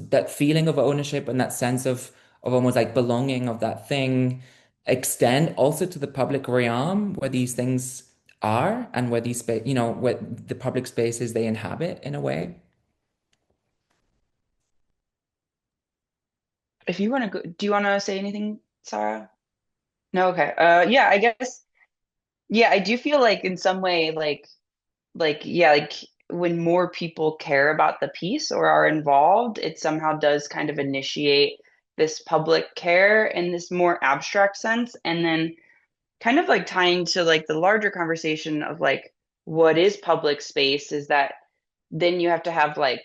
that feeling of ownership and that sense of almost like belonging of that thing extend also to the public realm where these things are and where these space, where the public spaces they inhabit in a way? If you want to go, do you want to say anything, Sarah? No, okay. Yeah, I guess. Yeah, I do feel like in some way, yeah, like when more people care about the piece or are involved, it somehow does kind of initiate this public care in this more abstract sense, and then kind of like tying to like the larger conversation of like what is public space is that then you have to have like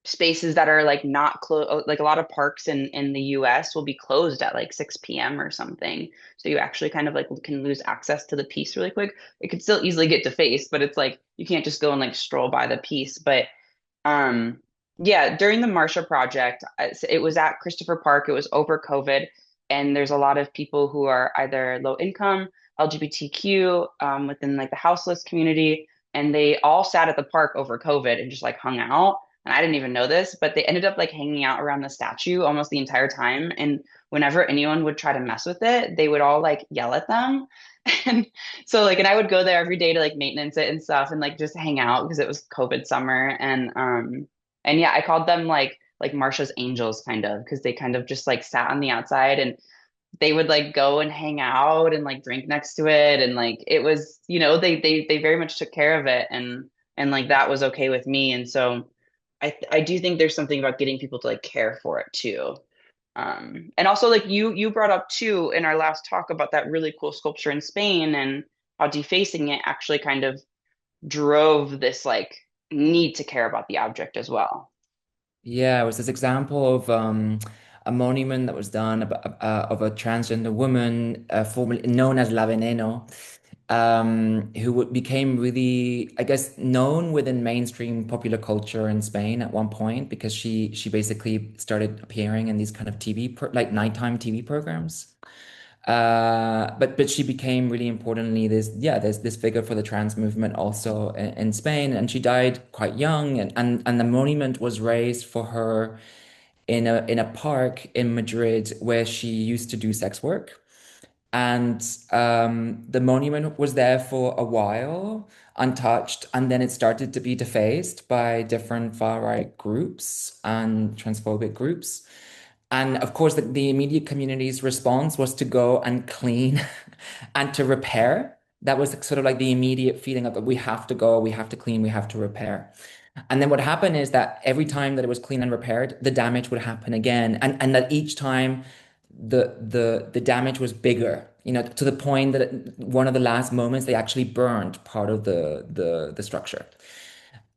spaces that are like not closed. Like a lot of parks in the US will be closed at like 6 p.m. or something, so you actually kind of like can lose access to the piece really quick. It could still easily get defaced, but it's like you can't just go and like stroll by the piece. But um yeah, during the Marsha project, it was at Christopher Park. It was over COVID, and there's a lot of people who are either low income, LGBTQ, within like the houseless community, and they all sat at the park over COVID and just like hung out. And I didn't even know this, but they ended up like hanging out around the statue almost the entire time. And whenever anyone would try to mess with it, they would all like yell at them. And so like, and I would go there every day to like maintenance it and stuff and like just hang out because it was COVID summer. And yeah, I called them like Marsha's angels kind of, because they kind of just like sat on the outside and they would like go and hang out and like drink next to it. And like it was, they very much took care of it, and like that was okay with me. And so I do think there's something about getting people to like care for it too. And also like you brought up too in our last talk about that really cool sculpture in Spain and how defacing it actually kind of drove this like need to care about the object as well. Yeah, it was this example of a monument that was done of a transgender woman, formerly known as La Veneno, became really, I guess, known within mainstream popular culture in Spain at one point because she basically started appearing in these kind of like nighttime TV programs. But she became really importantly there's this figure for the trans movement also in Spain, and she died quite young, and the monument was raised for her in a park in Madrid where she used to do sex work. And the monument was there for a while, untouched, and then it started to be defaced by different far-right groups and transphobic groups. And of course, the immediate community's response was to go and clean and to repair. That was sort of like the immediate feeling of we have to go, we have to clean, we have to repair. And then what happened is that every time that it was cleaned and repaired, the damage would happen again. And that each time the damage was bigger, to the point that one of the last moments they actually burned part of the structure.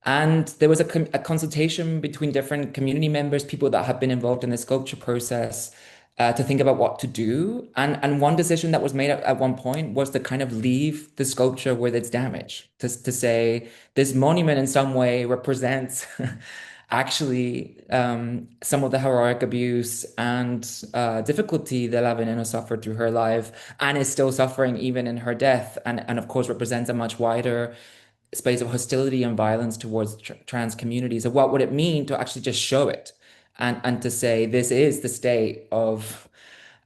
And there was a consultation between different community members, people that have been involved in the sculpture process, to think about what to do. And one decision that was made at one point was to kind of leave the sculpture with its damage, to say this monument in some way represents actually some of the heroic abuse and difficulty that La Veneno suffered through her life and is still suffering even in her death. And of course represents a much wider space of hostility and violence towards trans communities. So what would it mean to actually just show it and to say this is the state of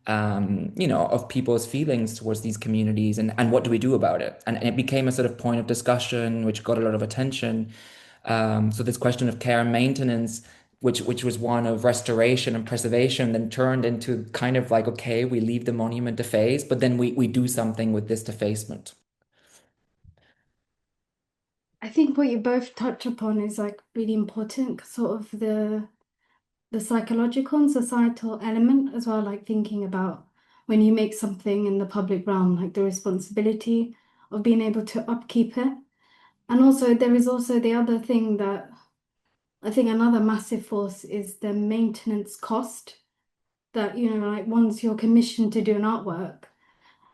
of people's feelings towards these communities, and what do we do about it? And it became a sort of point of discussion, which got a lot of attention. So this question of care and maintenance, which was one of restoration and preservation, then turned into kind of like, okay, we leave the monument defaced, but then we do something with this defacement. I think what you both touch upon is like really important, sort of the psychological and societal element as well, like thinking about when you make something in the public realm, like the responsibility of being able to upkeep it. And also there is also the other thing that I think another massive force is the maintenance cost. that, like once you're commissioned to do an artwork,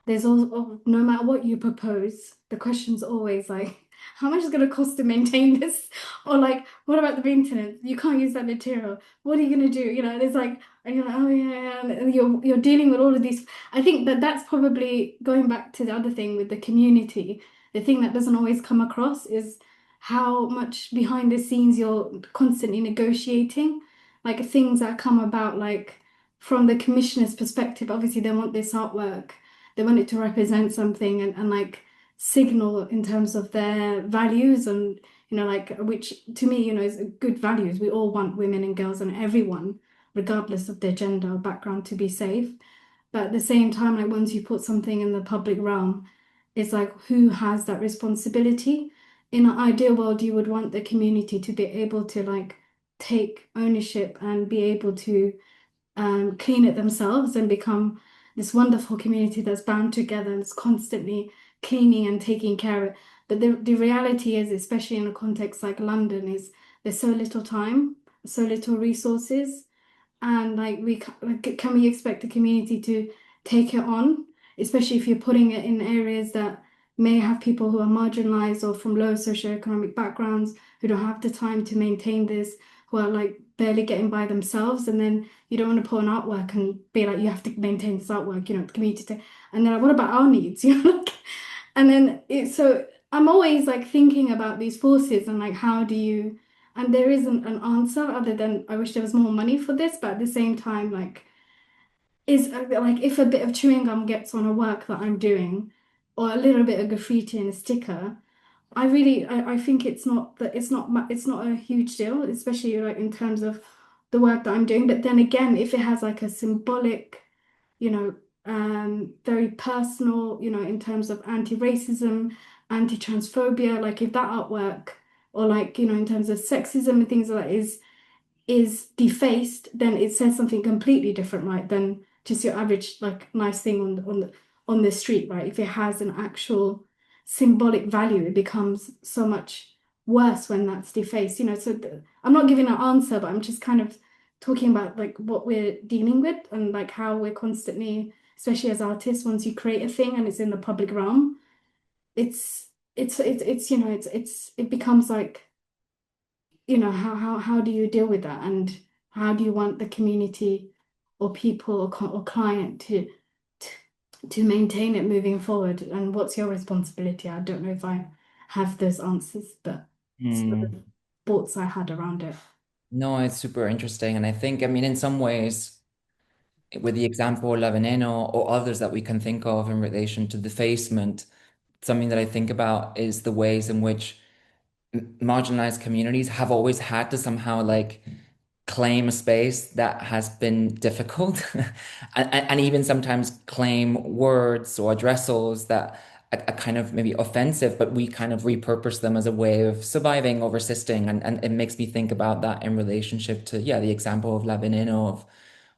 there's also, no matter what you propose, the question's always like, how much is it going to cost to maintain this? Or like, what about the maintenance? You can't use that material. What are you going to do? There's like, and you're like, oh yeah, and you're dealing with all of these. I think that that's probably going back to the other thing with the community. The thing that doesn't always come across is how much behind the scenes you're constantly negotiating, like things that come about, like from the commissioner's perspective. Obviously, they want this artwork, they want it to represent something, and like signal in terms of their values, and like, which to me, is good values. We all want women and girls and everyone, regardless of their gender or background, to be safe. But at the same time, like once you put something in the public realm, it's like, who has that responsibility? In an ideal world, you would want the community to be able to like take ownership and be able to clean it themselves and become this wonderful community that's bound together and is constantly cleaning and taking care of it. But the reality is, especially in a context like London, is there's so little time, so little resources, and like like, can we expect the community to take it on, especially if you're putting it in areas that may have people who are marginalized or from low socioeconomic backgrounds who don't have the time to maintain this, who are like barely getting by themselves, and then you don't want to put an artwork and be like, you have to maintain this artwork, the community. And then like, what about our needs? Like, and then so I'm always like thinking about these forces and like, how do you, and there isn't an answer other than I wish there was more money for this, but at the same time, like, is like if a bit of chewing gum gets on a work that I'm doing, or a little bit of graffiti and a sticker, I think it's not that it's not a huge deal, especially like in terms of the work that I'm doing. But then again, if it has like a symbolic, very personal, in terms of anti-racism, anti-transphobia, like if that artwork, or like, in terms of sexism and things like that, is defaced, then it says something completely different, right, than just your average like nice thing on the street, right? If it has an actual symbolic value, it becomes so much worse when that's defaced. So I'm not giving an answer, but I'm just kind of talking about like what we're dealing with and like how we're constantly, especially as artists, once you create a thing and it's in the public realm, it becomes like, how do you deal with that, and how do you want the community or people or client to to maintain it moving forward, and what's your responsibility? I don't know if I have those answers, but sort of Mm. thoughts I had around it. No, it's super interesting. And I think, I mean, in some ways, with the example of Veneno or others that we can think of in relation to defacement, something that I think about is the ways in which marginalized communities have always had to somehow like claim a space that has been difficult and even sometimes claim words or addressals that are kind of maybe offensive, but we kind of repurpose them as a way of surviving or resisting. And it makes me think about that in relationship to, yeah, the example of La Veneno of,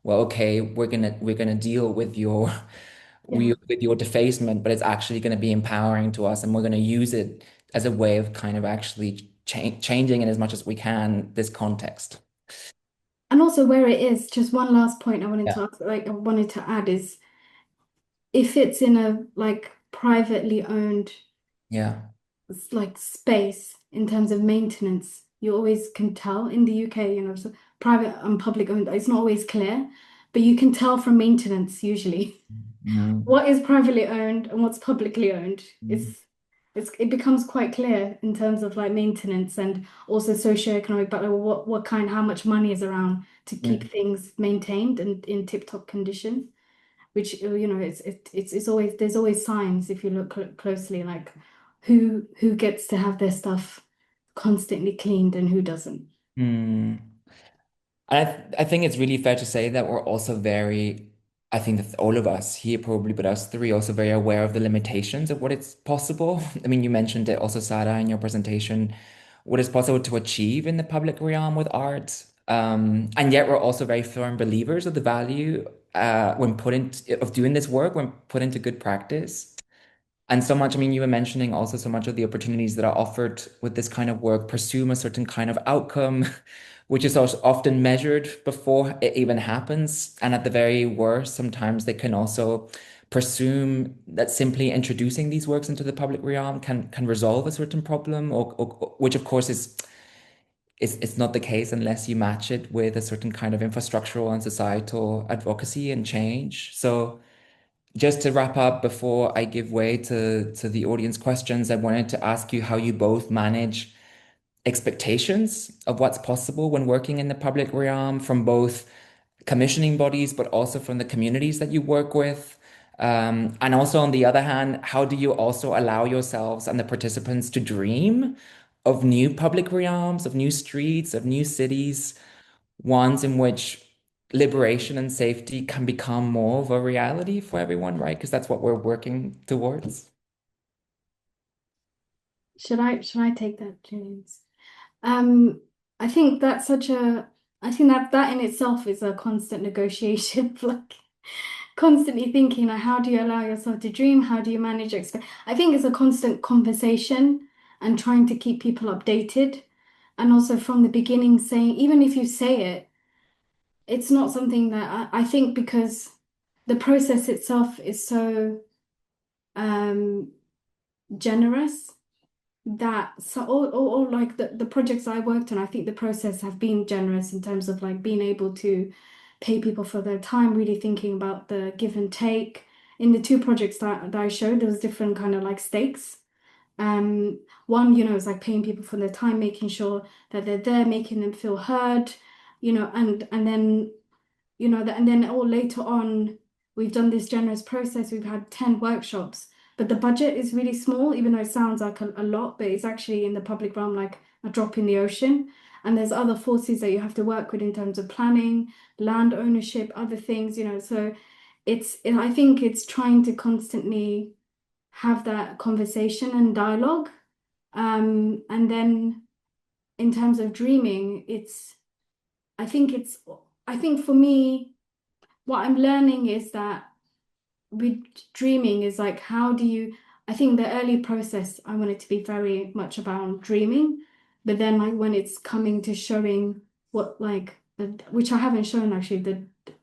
well, okay, we're gonna deal with your Yeah. with your defacement, but it's actually going to be empowering to us, and we're going to use it as a way of kind of actually changing in as much as we can this context. And also where it is, just one last point I wanted Yeah, to ask, like I wanted to add is, if it's in a like privately owned yeah. like space in terms of maintenance, you always can tell in the UK, so private and public owned, it's not always clear, but you can tell from maintenance usually Mhm. what is privately owned and what's publicly owned. Mhm. It becomes quite clear in terms of like maintenance and also socioeconomic, but like what kind, how much money is around to keep Mhm. things maintained and in tip-top condition, which it's always, there's always signs if you look closely, like who gets to have their stuff constantly cleaned and who doesn't. Mm. I think it's really fair to say that we're also very, I think that all of us here probably, but us three also very aware of the limitations of what it's possible. I mean, you mentioned it also, Sahra, in your presentation, what is possible to achieve in the public realm with art. And yet we're also very firm believers of the value when put in of doing this work when put into good practice. And so much, I mean, you were mentioning also so much of the opportunities that are offered with this kind of work pursue a certain kind of outcome, which is also often measured before it even happens. And at the very worst, sometimes they can also presume that simply introducing these works into the public realm can resolve a certain problem, or which of course is not the case unless you match it with a certain kind of infrastructural and societal advocacy and change. So just to wrap up before I give way to the audience questions, I wanted to ask you how you both manage expectations of what's possible when working in the public realm from both commissioning bodies, but also from the communities that you work with. And also, on the other hand, how do you also allow yourselves and the participants to dream of new public realms, of new streets, of new cities, ones in which liberation and safety can become more of a reality for everyone, right? Because that's what we're working towards. Should I take that, James? Um, I think that's such a I think that in itself is a constant negotiation, like constantly thinking like how do you allow yourself to dream? How do you manage expect? I think it's a constant conversation and trying to keep people updated. And also from the beginning saying, even if you say it, it's not something that I think because the process itself is so um generous that so all like the projects I worked on, I think the process have been generous in terms of like being able to pay people for their time, really thinking about the give and take. In the two projects that I showed, there was different kind of like stakes. One, is like paying people for their time, making sure that they're there, making them feel heard, and then and then all later on, we've done this generous process. We've had 10 workshops, but the budget is really small, even though it sounds like a lot, but it's actually in the public realm like a drop in the ocean. And there's other forces that you have to work with in terms of planning, land ownership, other things, so I think it's trying to constantly have that conversation and dialogue. And then in terms of dreaming, I think it's, I think for me, what I'm learning is that with dreaming is like, how do you, I think the early process, I want it to be very much about dreaming, but then like when it's coming to showing what like, which I haven't shown actually,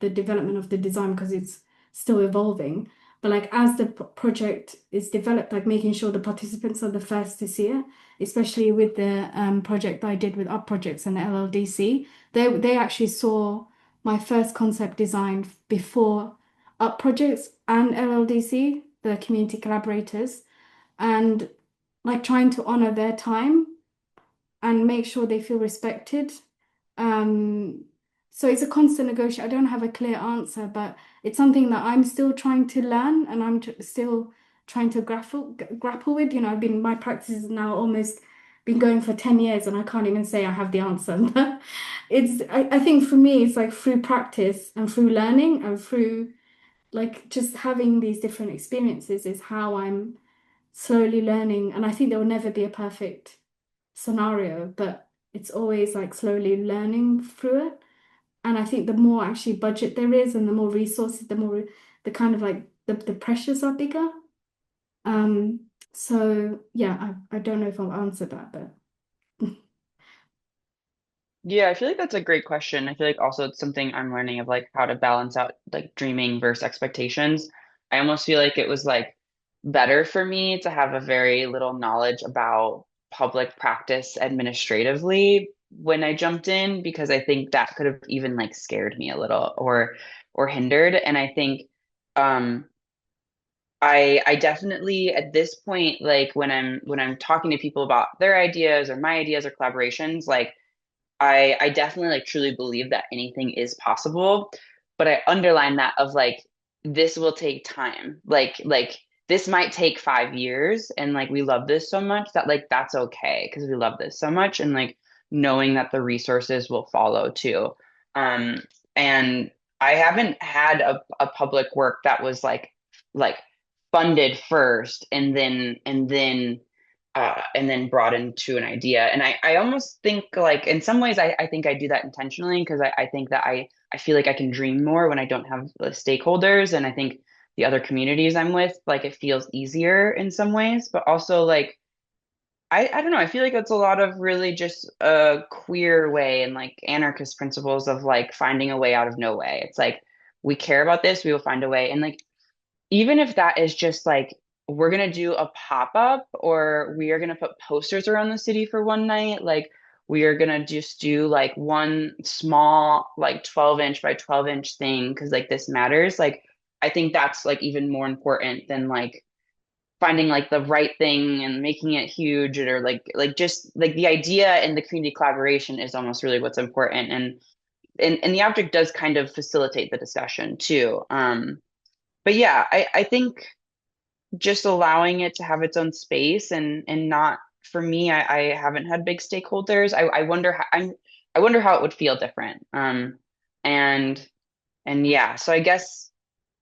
the development of the design because it's still evolving. But like as the project is developed, like making sure the participants are the first to see it, especially with the project I did with Up Projects and the LLDC, they actually saw my first concept design before Up Projects and LLDC, the community collaborators, and like trying to honor their time and make sure they feel respected. Um, so it's a constant negotiation. I don't have a clear answer, but it's something that I'm still trying to learn and I'm still trying to grapple with. My practice is now almost been going for 10 years and I can't even say I have the answer. I think for me, it's like through practice and through learning and through like just having these different experiences is how I'm slowly learning. And I think there will never be a perfect scenario, but it's always like slowly learning through it. And I think the more actually budget there is and the more resources, the more the kind of like the pressures are bigger. So yeah, I don't know if I'll answer that, but Yeah, I feel like that's a great question. I feel like also it's something I'm learning of like how to balance out like dreaming versus expectations. I almost feel like it was like better for me to have a very little knowledge about public practice administratively when I jumped in because I think that could have even like scared me a little or hindered. And I think um I definitely at this point like when I'm talking to people about their ideas or my ideas or collaborations like I definitely like truly believe that anything is possible, but I underline that of like this will take time. Like this might take 5 years and like we love this so much that like that's okay because we love this so much and like knowing that the resources will follow too. Um and I haven't had a public work that was like funded first and then brought into an idea. And I almost think like in some ways I think I do that intentionally because I think that I feel like I can dream more when I don't have the stakeholders. And I think the other communities I'm with, like it feels easier in some ways, but also like I don't know. I feel like it's a lot of really just a queer way and like anarchist principles of like finding a way out of no way. It's like we care about this, we will find a way. And like even if that is just like we're gonna do a pop-up or we are gonna put posters around the city for one night, like we are gonna just do like one small like 12-inch by 12-inch thing because like this matters. Like I think that's like even more important than like finding like the right thing and making it huge or like just like the idea and the community collaboration is almost really what's important and the object does kind of facilitate the discussion too. But yeah, I think just allowing it to have its own space and not for me, I haven't had big stakeholders. I wonder how I wonder how it would feel different. And and yeah, so I guess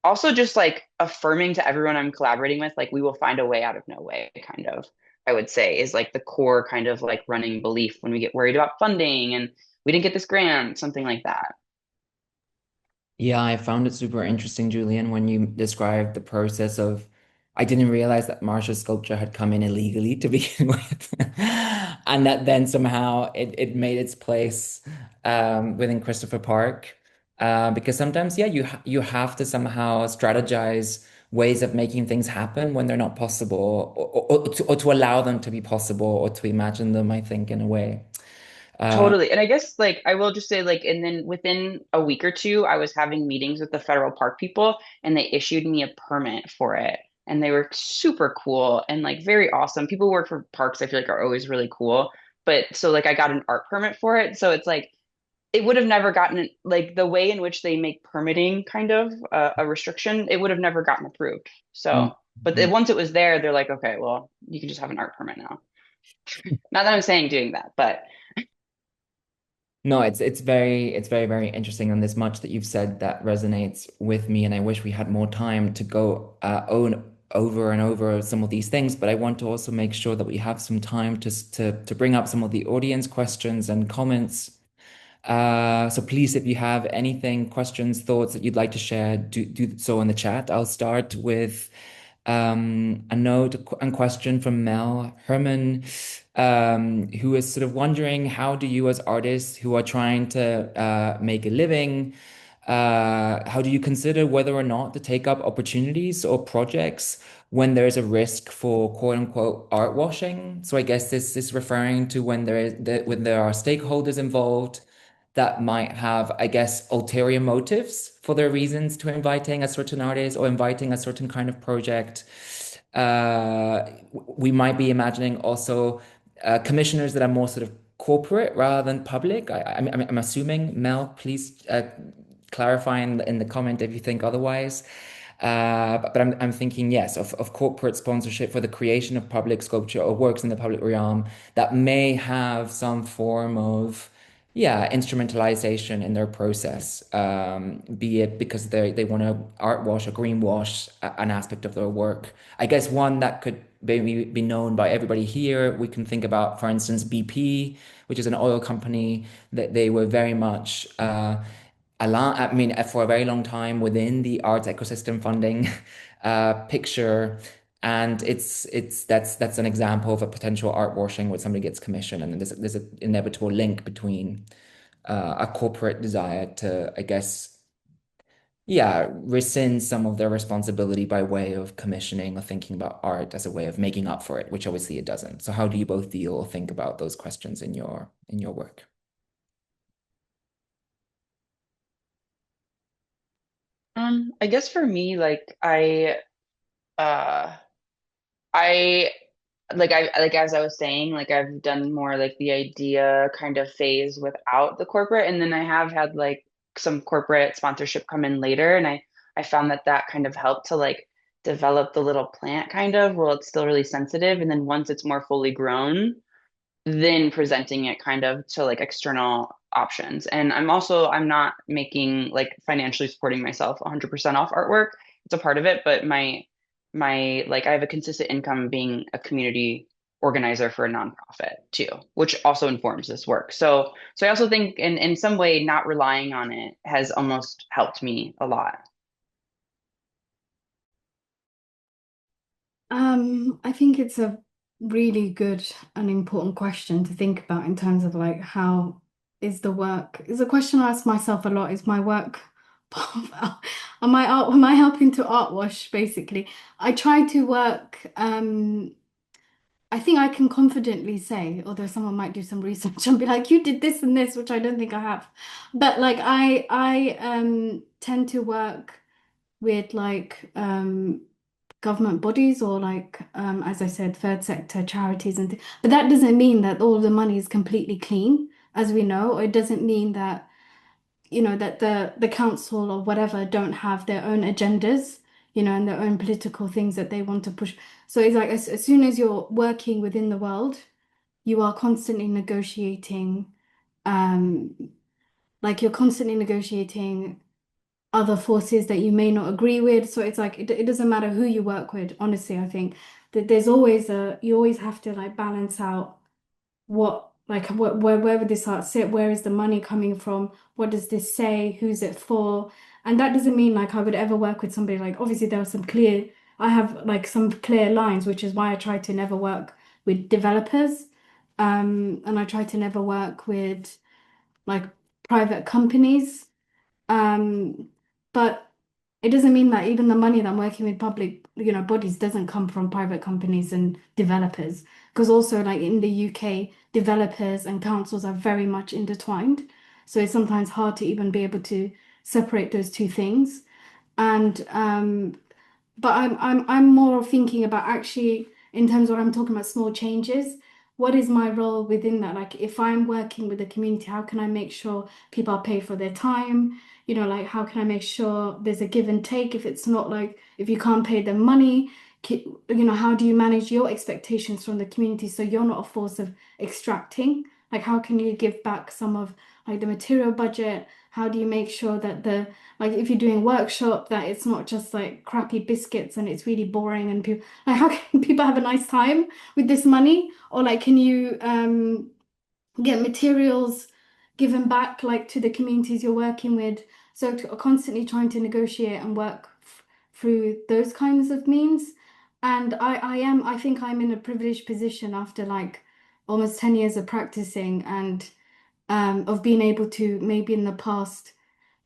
also just like affirming to everyone I'm collaborating with, like we will find a way out of no way, kind of, I would say is like the core kind of like running belief when we get worried about funding and we didn't get this grant, something like that. Yeah, I found it super interesting, Julian, when you described the process of, I didn't realize that Marsha's sculpture had come in illegally to begin with. And that then somehow it made its place within Christopher Park. Because sometimes, yeah, you have to somehow strategize ways of making things happen when they're not possible, or to allow them to be possible, or to imagine them, I think, in a way. Uh, Totally. And I guess like I will just say like and then within a week or two I was having meetings with the federal park people and they issued me a permit for it. And they were super cool and like very awesome. People who work for parks I feel like are always really cool. But so like I got an art permit for it. So it's like it would have never gotten like the way in which they make permitting kind of a restriction, it would have never gotten approved. So, but mm. once it was there, they're like, okay, well, you can just have an art permit now. Not that I'm saying doing that, but No, it's very very interesting, and there's much that you've said that resonates with me, and I wish we had more time to go own over and over some of these things. But I want to also make sure that we have some time to bring up some of the audience questions and comments. So please, if you have anything, questions, thoughts that you'd like to share, do so in the chat. I'll start with a note and question from Mel Herman, who is sort of wondering, how do you as artists who are trying to make a living, how do you consider whether or not to take up opportunities or projects when there is a risk for quote unquote art washing? So I guess this is referring to when there are stakeholders involved that might have, I guess, ulterior motives for their reasons to inviting a certain artist or inviting a certain kind of project. We might be imagining also commissioners that are more sort of corporate rather than public. I'm assuming. Mel, please clarify in the comment if you think otherwise. But I'm thinking, yes, of corporate sponsorship for the creation of public sculpture or works in the public realm that may have some form of, yeah, instrumentalization in their process, be it because they want to art wash or green wash an aspect of their work. I guess one that could maybe be known by everybody here, we can think about, for instance, BP, which is an oil company, that they were very much I mean, for a very long time within the arts ecosystem funding picture. And that's an example of a potential art washing where somebody gets commissioned, and there's an inevitable link between a corporate desire to, I guess, yeah, rescind some of their responsibility by way of commissioning or thinking about art as a way of making up for it, which obviously it doesn't. So how do you both deal or think about those questions in your work? I guess for me, uh I like as I was saying, like I've done more like the idea kind of phase without the corporate, and then I have had like some corporate sponsorship come in later, and I found that that kind of helped to like develop the little plant kind of while it's still really sensitive, and then once it's more fully grown, then presenting it kind of to like external options. And I'm not making like financially supporting myself 100% off artwork. It's a part of it, but my like I have a consistent income being a community organizer for a nonprofit too, which also informs this work. So I also think in some way not relying on it has almost helped me a lot. I think it's a really good and important question to think about in terms of like how is the work is a question I ask myself a lot. Is my work am I helping to art wash basically? I try to work I think I can confidently say, although someone might do some research and be like, you did this and this, which I don't think I have. But like I tend to work with like government bodies or like as I said, third sector charities and but that doesn't mean that all the money is completely clean, as we know, or it doesn't mean that that the council or whatever don't have their own agendas, and their own political things that they want to push. So it's like as soon as you're working within the world, you are constantly negotiating, um, like you're constantly negotiating other forces that you may not agree with. So it's like it doesn't matter who you work with, honestly. I think that there's always you always have to like balance out where would this art sit? Where is the money coming from? What does this say? Who's it for? And that doesn't mean like I would ever work with somebody like obviously there are I have like some clear lines, which is why I try to never work with developers. And I try to never work with like private companies. Um, but it doesn't mean that even the money that I'm working with public, bodies doesn't come from private companies and developers. Because also like in the UK, developers and councils are very much intertwined. So it's sometimes hard to even be able to separate those two things. And but I'm more thinking about actually in terms of what I'm talking about small changes, what is my role within that? Like if I'm working with the community, how can I make sure people are paid for their time? Like how can I make sure there's a give and take if it's not like if you can't pay them money, how do you manage your expectations from the community so you're not a force of extracting? Like how can you give back some of like the material budget? How do you make sure that the like if you're doing workshop that it's not just like crappy biscuits and it's really boring and people like how can people have a nice time with this money? Or like can you get materials given back like to the communities you're working with? So constantly trying to negotiate and work through those kinds of means. And I think I'm in a privileged position after like almost 10 years of practicing and of being able to maybe in the past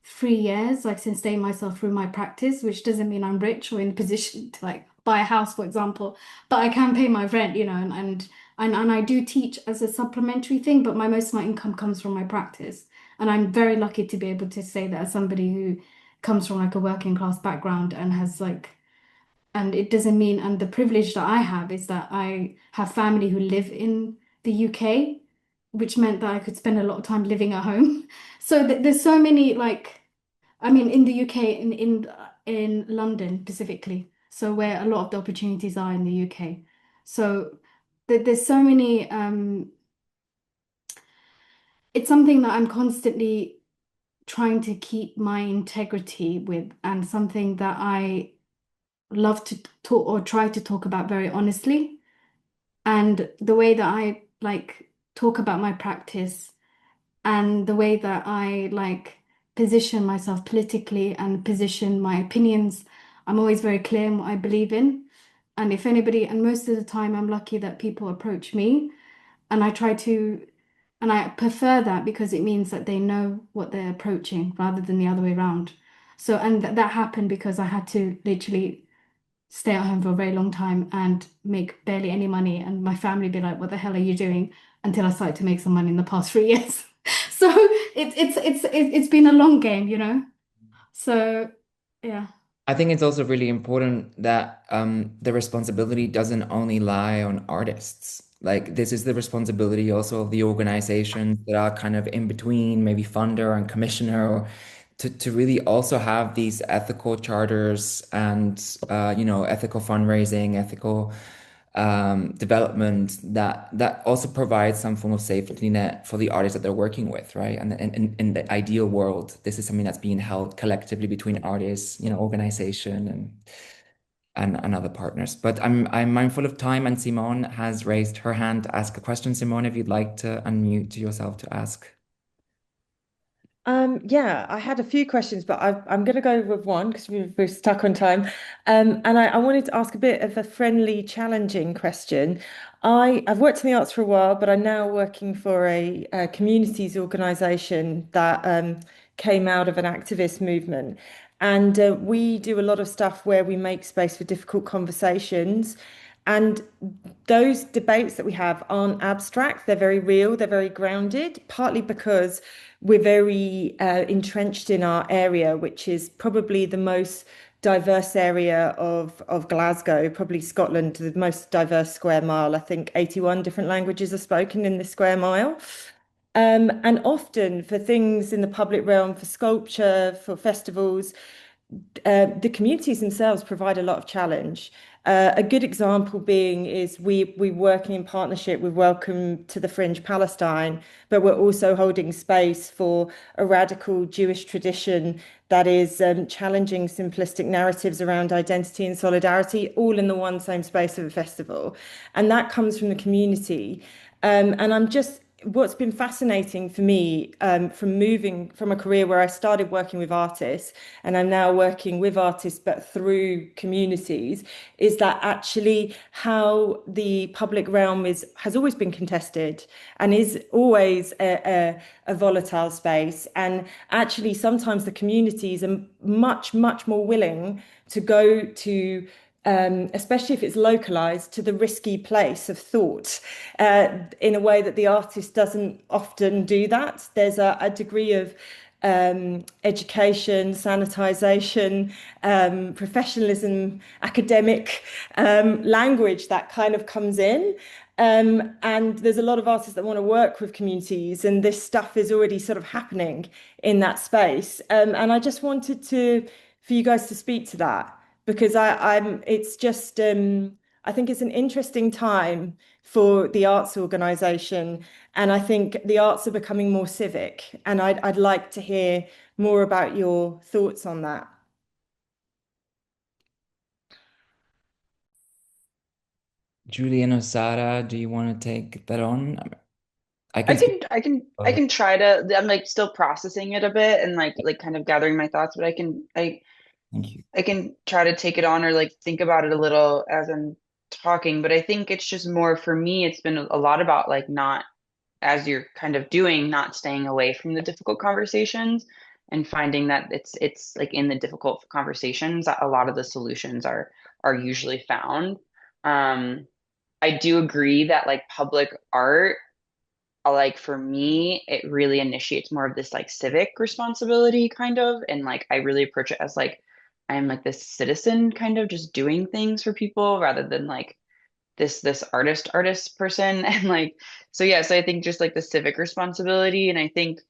3 years, like sustain myself through my practice, which doesn't mean I'm rich or in a position to like buy a house, for example, but I can pay my rent, and I do teach as a supplementary thing, but most of my income comes from my practice. And I'm very lucky to be able to say that as somebody who comes from like a working class background and has like and it doesn't mean and the privilege that I have is that I have family who live in the UK, which meant that I could spend a lot of time living at home. So there's so many like I mean in the UK in London specifically, so where a lot of the opportunities are in the UK. So there's so many it's something that I'm constantly trying to keep my integrity with and something that I love to talk or try to talk about very honestly. And the way that I like talk about my practice and the way that I like position myself politically and position my opinions, I'm always very clear in what I believe in. And if anybody, and most of the time, I'm lucky that people approach me and I try to, and I prefer that because it means that they know what they're approaching rather than the other way around. So, and that happened because I had to literally stay at home for a very long time and make barely any money. And my family be like, "What the hell are you doing?" Until I started to make some money in the past 3 years. So it's been a long game. So yeah. I think it's also really important that the responsibility doesn't only lie on artists. Like this is the responsibility also of the organizations that are kind of in between, maybe funder and commissioner, or to really also have these ethical charters and ethical fundraising, ethical development that also provides some form of safety net for the artists that they're working with, right? And in the ideal world, this is something that's being held collectively between artists, organization and other partners. But I'm mindful of time, and Simone has raised her hand to ask a question. Simone, if you'd like to unmute yourself to ask. Yeah, I had a few questions, but I'm going to go with one because we're stuck on time. And I wanted to ask a bit of a friendly, challenging question. I've worked in the arts for a while, but I'm now working for a communities organisation that came out of an activist movement. And we do a lot of stuff where we make space for difficult conversations. And those debates that we have aren't abstract, they're very real, they're very grounded, partly because we're very entrenched in our area, which is probably the most diverse area of Glasgow, probably Scotland, the most diverse square mile. I think 81 different languages are spoken in this square mile. And often for things in the public realm, for sculpture, for festivals, the communities themselves provide a lot of challenge. A good example being is we working in partnership with Welcome to the Fringe Palestine, but we're also holding space for a radical Jewish tradition that is challenging simplistic narratives around identity and solidarity, all in the one same space of a festival. And that comes from the community. And what's been fascinating for me from moving from a career where I started working with artists and I'm now working with artists but through communities is that actually how the public realm has always been contested and is always a volatile space. And actually sometimes the communities are much, much more willing to go to especially if it's localized to the risky place of thought in a way that the artist doesn't often do that. There's a degree of education, sanitization, professionalism, academic language that kind of comes in. And there's a lot of artists that want to work with communities, and this stuff is already sort of happening in that space. And I just wanted for you guys to speak to that because it's just I think it's an interesting time for the arts organization, and I think the arts are becoming more civic, and I'd like to hear more about your thoughts on that. Julian or Sahra, do you want to take that on? I I can speak. can I can I can try to. I'm like still processing it a bit and like kind of gathering my thoughts, but Thank you. I can try to take it on or like think about it a little as I'm talking. But I think it's just more for me, it's been a lot about like not, as you're kind of doing, not staying away from the difficult conversations and finding that it's like in the difficult conversations that a lot of the solutions are usually found. Um, I do agree that like public art, like for me, it really initiates more of this like civic responsibility kind of, and like I really approach it as like I'm like this citizen kind of just doing things for people rather than like this artist person and like so yeah, so I think just like the civic responsibility. And I think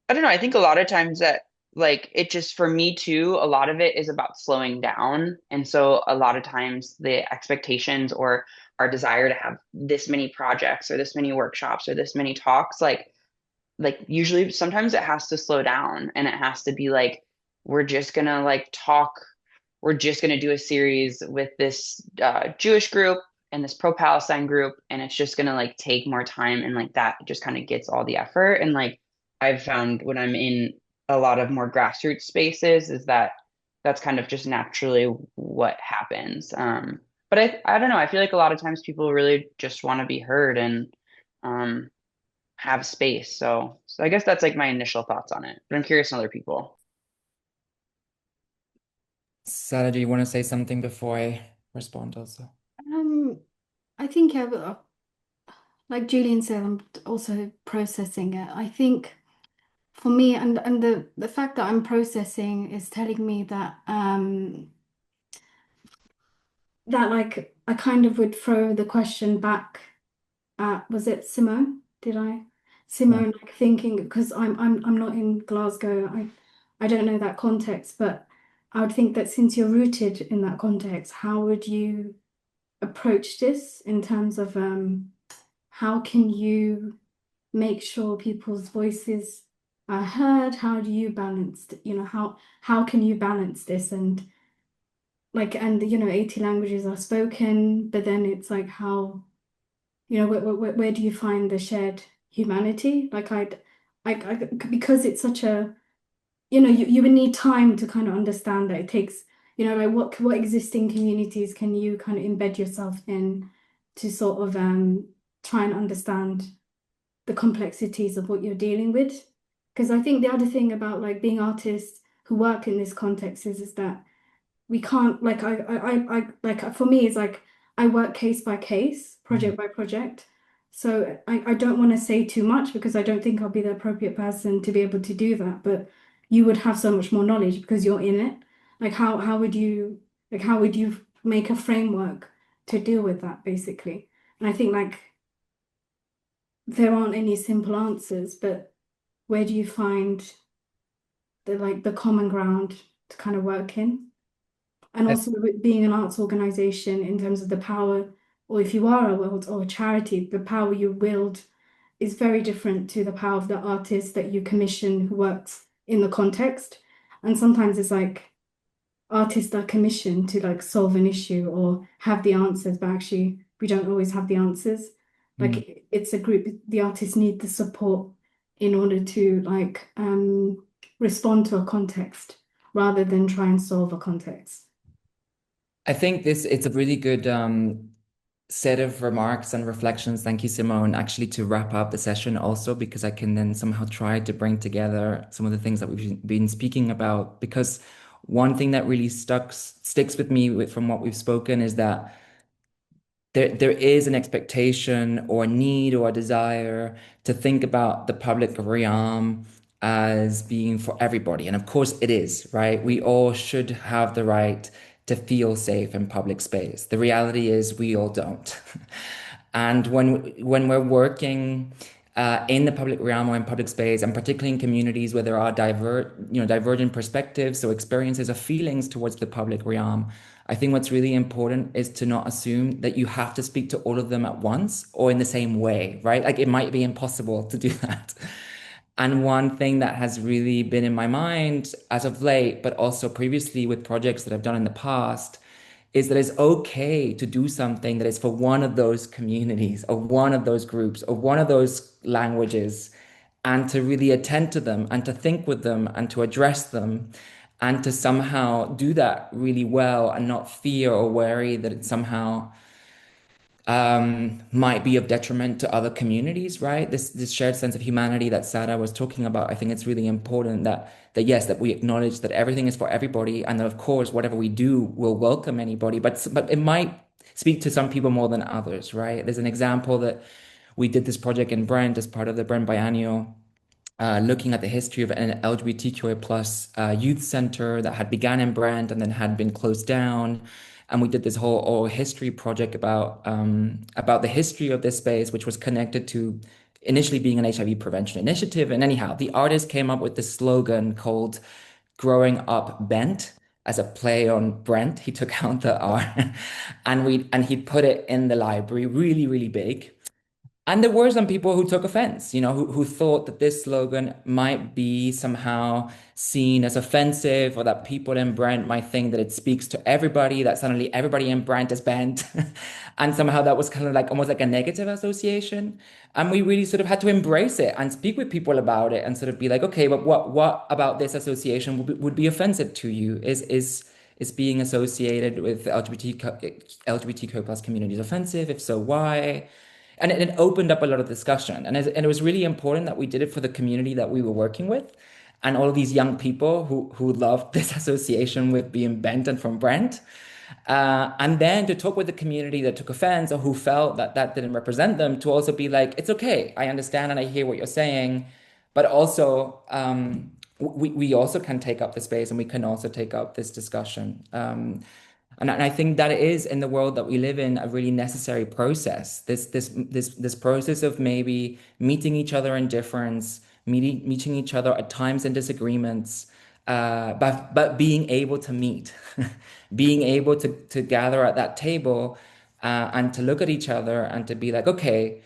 I don't know, I think a lot of times that like it just for me too, a lot of it is about slowing down. And so a lot of times the expectations or our desire to have this many projects or this many workshops or this many talks, like usually sometimes it has to slow down and it has to be like we're just gonna like talk, we're just gonna do a series with this Jewish group and this pro-Palestine group, and it's just gonna like take more time, and like that just kind of gets all the effort. And like I've found when I'm in a lot of more grassroots spaces is that that's kind of just naturally what happens. But I don't know, I feel like a lot of times people really just want to be heard and um have space. So I guess that's like my initial thoughts on it. But I'm curious on other people. Sahra, do you want to say something before I respond also? Um, I think like Julian said, I'm also processing it. I think for me, and the fact that I'm processing is telling me that like I kind of would throw the question back at, was it Simone? Did I? Yeah. Simone, like thinking because I'm not in Glasgow. I don't know that context, but I would think that since you're rooted in that context, how would you approach this in terms of how can you make sure people's voices are heard? How do you balance, how can you balance this and like and 80 languages are spoken, but then it's like how where do you find the shared humanity? Like because it's such a, you would need time to kind of understand that it takes, like what existing communities can you kind of embed yourself in to sort of try and understand the complexities of what you're dealing with. Because I think the other thing about like being artists who work in this context is that we can't like like for me it's like I work case by case, project by project. So I don't want to say too much because I don't think I'll be the appropriate person to be able to do that. But you would have so much more knowledge because you're in it. Like how would you make a framework to deal with that basically? And I think like there aren't any simple answers, but where do you find the common ground to kind of work in? And I also with being an arts organization in terms of the power, or if you are a world or a charity, the power you wield is very different to the power of the artist that you commission who works in the context. And sometimes it's like artists are commissioned to like solve an issue or have the answers, but actually we don't always have the answers. Like it's a group, the artists need the support in order to like respond to a context rather than try and solve a context. think it's a really good set of remarks and reflections. Thank you, Simone, actually to wrap up the session also, because I can then somehow try to bring together some of the things that we've been speaking about. Because one thing that really sticks with me from what we've spoken is that there is an expectation or a need or a desire to think about the public realm as being for everybody. And of course it is, right? We all should have the right to feel safe in public space. The reality is we all don't. And when we're working in the public realm or in public space, and particularly in communities where there are divergent perspectives, so experiences or feelings towards the public realm, I think what's really important is to not assume that you have to speak to all of them at once or in the same way, right? Like it might be impossible to do that. And one thing that has really been in my mind as of late, but also previously with projects that I've done in the past, is that it's okay to do something that is for one of those communities or one of those groups or one of those languages, and to really attend to them and to think with them and to address them and to somehow do that really well and not fear or worry that it somehow might be of detriment to other communities, right? This shared sense of humanity that Sahra was talking about. I think it's really important that yes, that we acknowledge that everything is for everybody, and that of course whatever we do will welcome anybody, but it might speak to some people more than others, right? There's an example that we did this project in Brent as part of the Brent Biennial, looking at the history of an LGBTQI plus youth center that had begun in Brent and then had been closed down. And we did this whole oral history project about the history of this space, which was connected to initially being an HIV prevention initiative. And anyhow, the artist came up with this slogan called "Growing Up Bent" as a play on Brent. He took out the R, and he put it in the library, really, really big. And there were some people who took offense, who thought that this slogan might be somehow seen as offensive, or that people in Brent might think that it speaks to everybody, that suddenly everybody in Brent is bent. And somehow that was kind of like almost like a negative association. And we really sort of had to embrace it and speak with people about it and sort of be like, okay, but what about this association would be offensive to you? Is being associated with LGBTQ plus communities offensive? If so, why? And it opened up a lot of discussion. And it was really important that we did it for the community that we were working with. And all of these young people who loved this association with being bent and from Brent. And then to talk with the community that took offense or who felt that that didn't represent them, to also be like, it's okay, I understand and I hear what you're saying. But also, we also can take up the space and we can also take up this discussion. And I think that is in the world that we live in a really necessary process. This process of maybe meeting each other in difference, meeting each other at times in disagreements, but being able to meet, being able to gather at that table, and to look at each other and to be like, okay,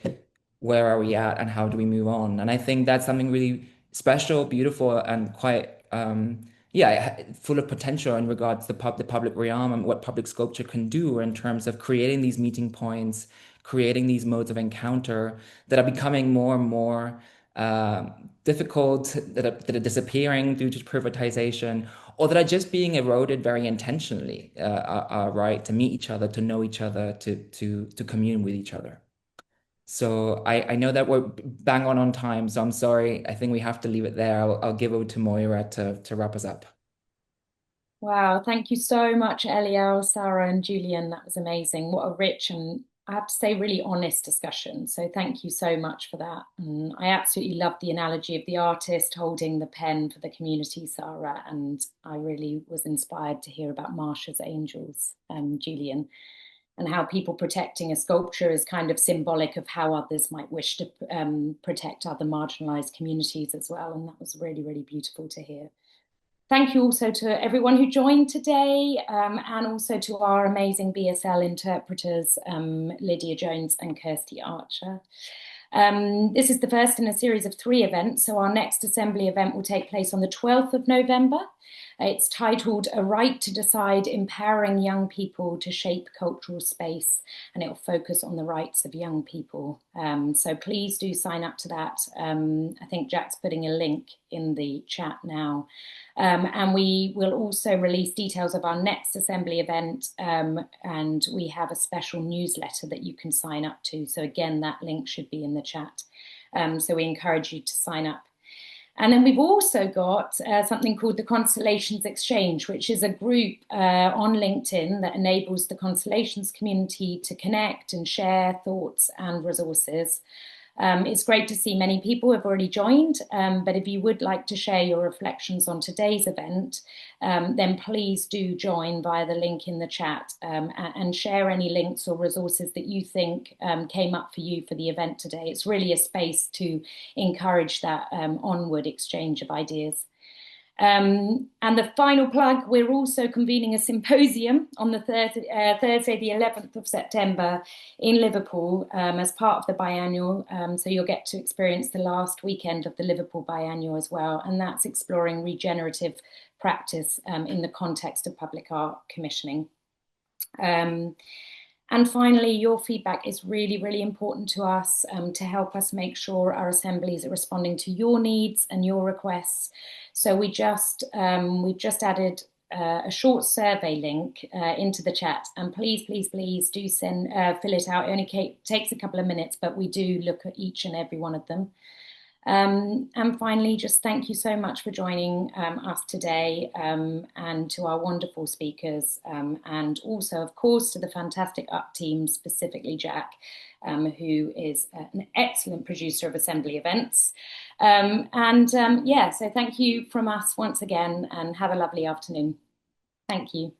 where are we at and how do we move on? And I think that's something really special, beautiful, and quite yeah, full of potential in regards to the public realm and what public sculpture can do in terms of creating these meeting points, creating these modes of encounter that are becoming more and more difficult, that are disappearing due to privatization, or that are just being eroded very intentionally, our right to meet each other, to know each other, to commune with each other. So I know that we're bang on time, so I'm sorry. I think we have to leave it there. I'll give over to Moira to wrap us up. Wow, thank you so much, Eliel, Sahra, and Julian. That was amazing. What a rich and, I have to say, really honest discussion. So thank you so much for that. And I absolutely love the analogy of the artist holding the pen for the community, Sahra. And I really was inspired to hear about Marsha's angels, Julian, and how people protecting a sculpture is kind of symbolic of how others might wish to protect other marginalized communities as well. And that was really, really beautiful to hear. Thank you also to everyone who joined today, and also to our amazing BSL interpreters, Eliel Jones and Kirsty Archer. This is the first in a series of 3 events, so our next Assembly event will take place on the 12th of November. It's titled A Right to Decide, Empowering Young People to Shape Cultural Space, and it will focus on the rights of young people. So please do sign up to that. I think Jack's putting a link in the chat now. And we will also release details of our next Assembly event, and we have a special newsletter that you can sign up to. So again, that link should be in the chat. So we encourage you to sign up. And then we've also got something called the Constellations Exchange, which is a group on LinkedIn that enables the Constellations community to connect and share thoughts and resources. It's great to see many people have already joined, but if you would like to share your reflections on today's event, then please do join via the link in the chat, and share any links or resources that you think came up for you for the event today. It's really a space to encourage that onward exchange of ideas. And the final plug, we're also convening a symposium on the Thursday, the 11th of September in Liverpool as part of the biannual. So you'll get to experience the last weekend of the Liverpool biannual as well. And that's exploring regenerative practice in the context of public art commissioning. And finally, your feedback is really, really important to us to help us make sure our assemblies are responding to your needs and your requests. So we've just added a short survey link into the chat, and please do send fill it out. It only takes a couple of minutes, but we do look at each and every one of them. And finally, just thank you so much for joining us today, and to our wonderful speakers, and also, of course, to the fantastic UP team, specifically Jack, who is an excellent producer of Assembly events. Yeah, so thank you from us once again, and have a lovely afternoon. Thank you.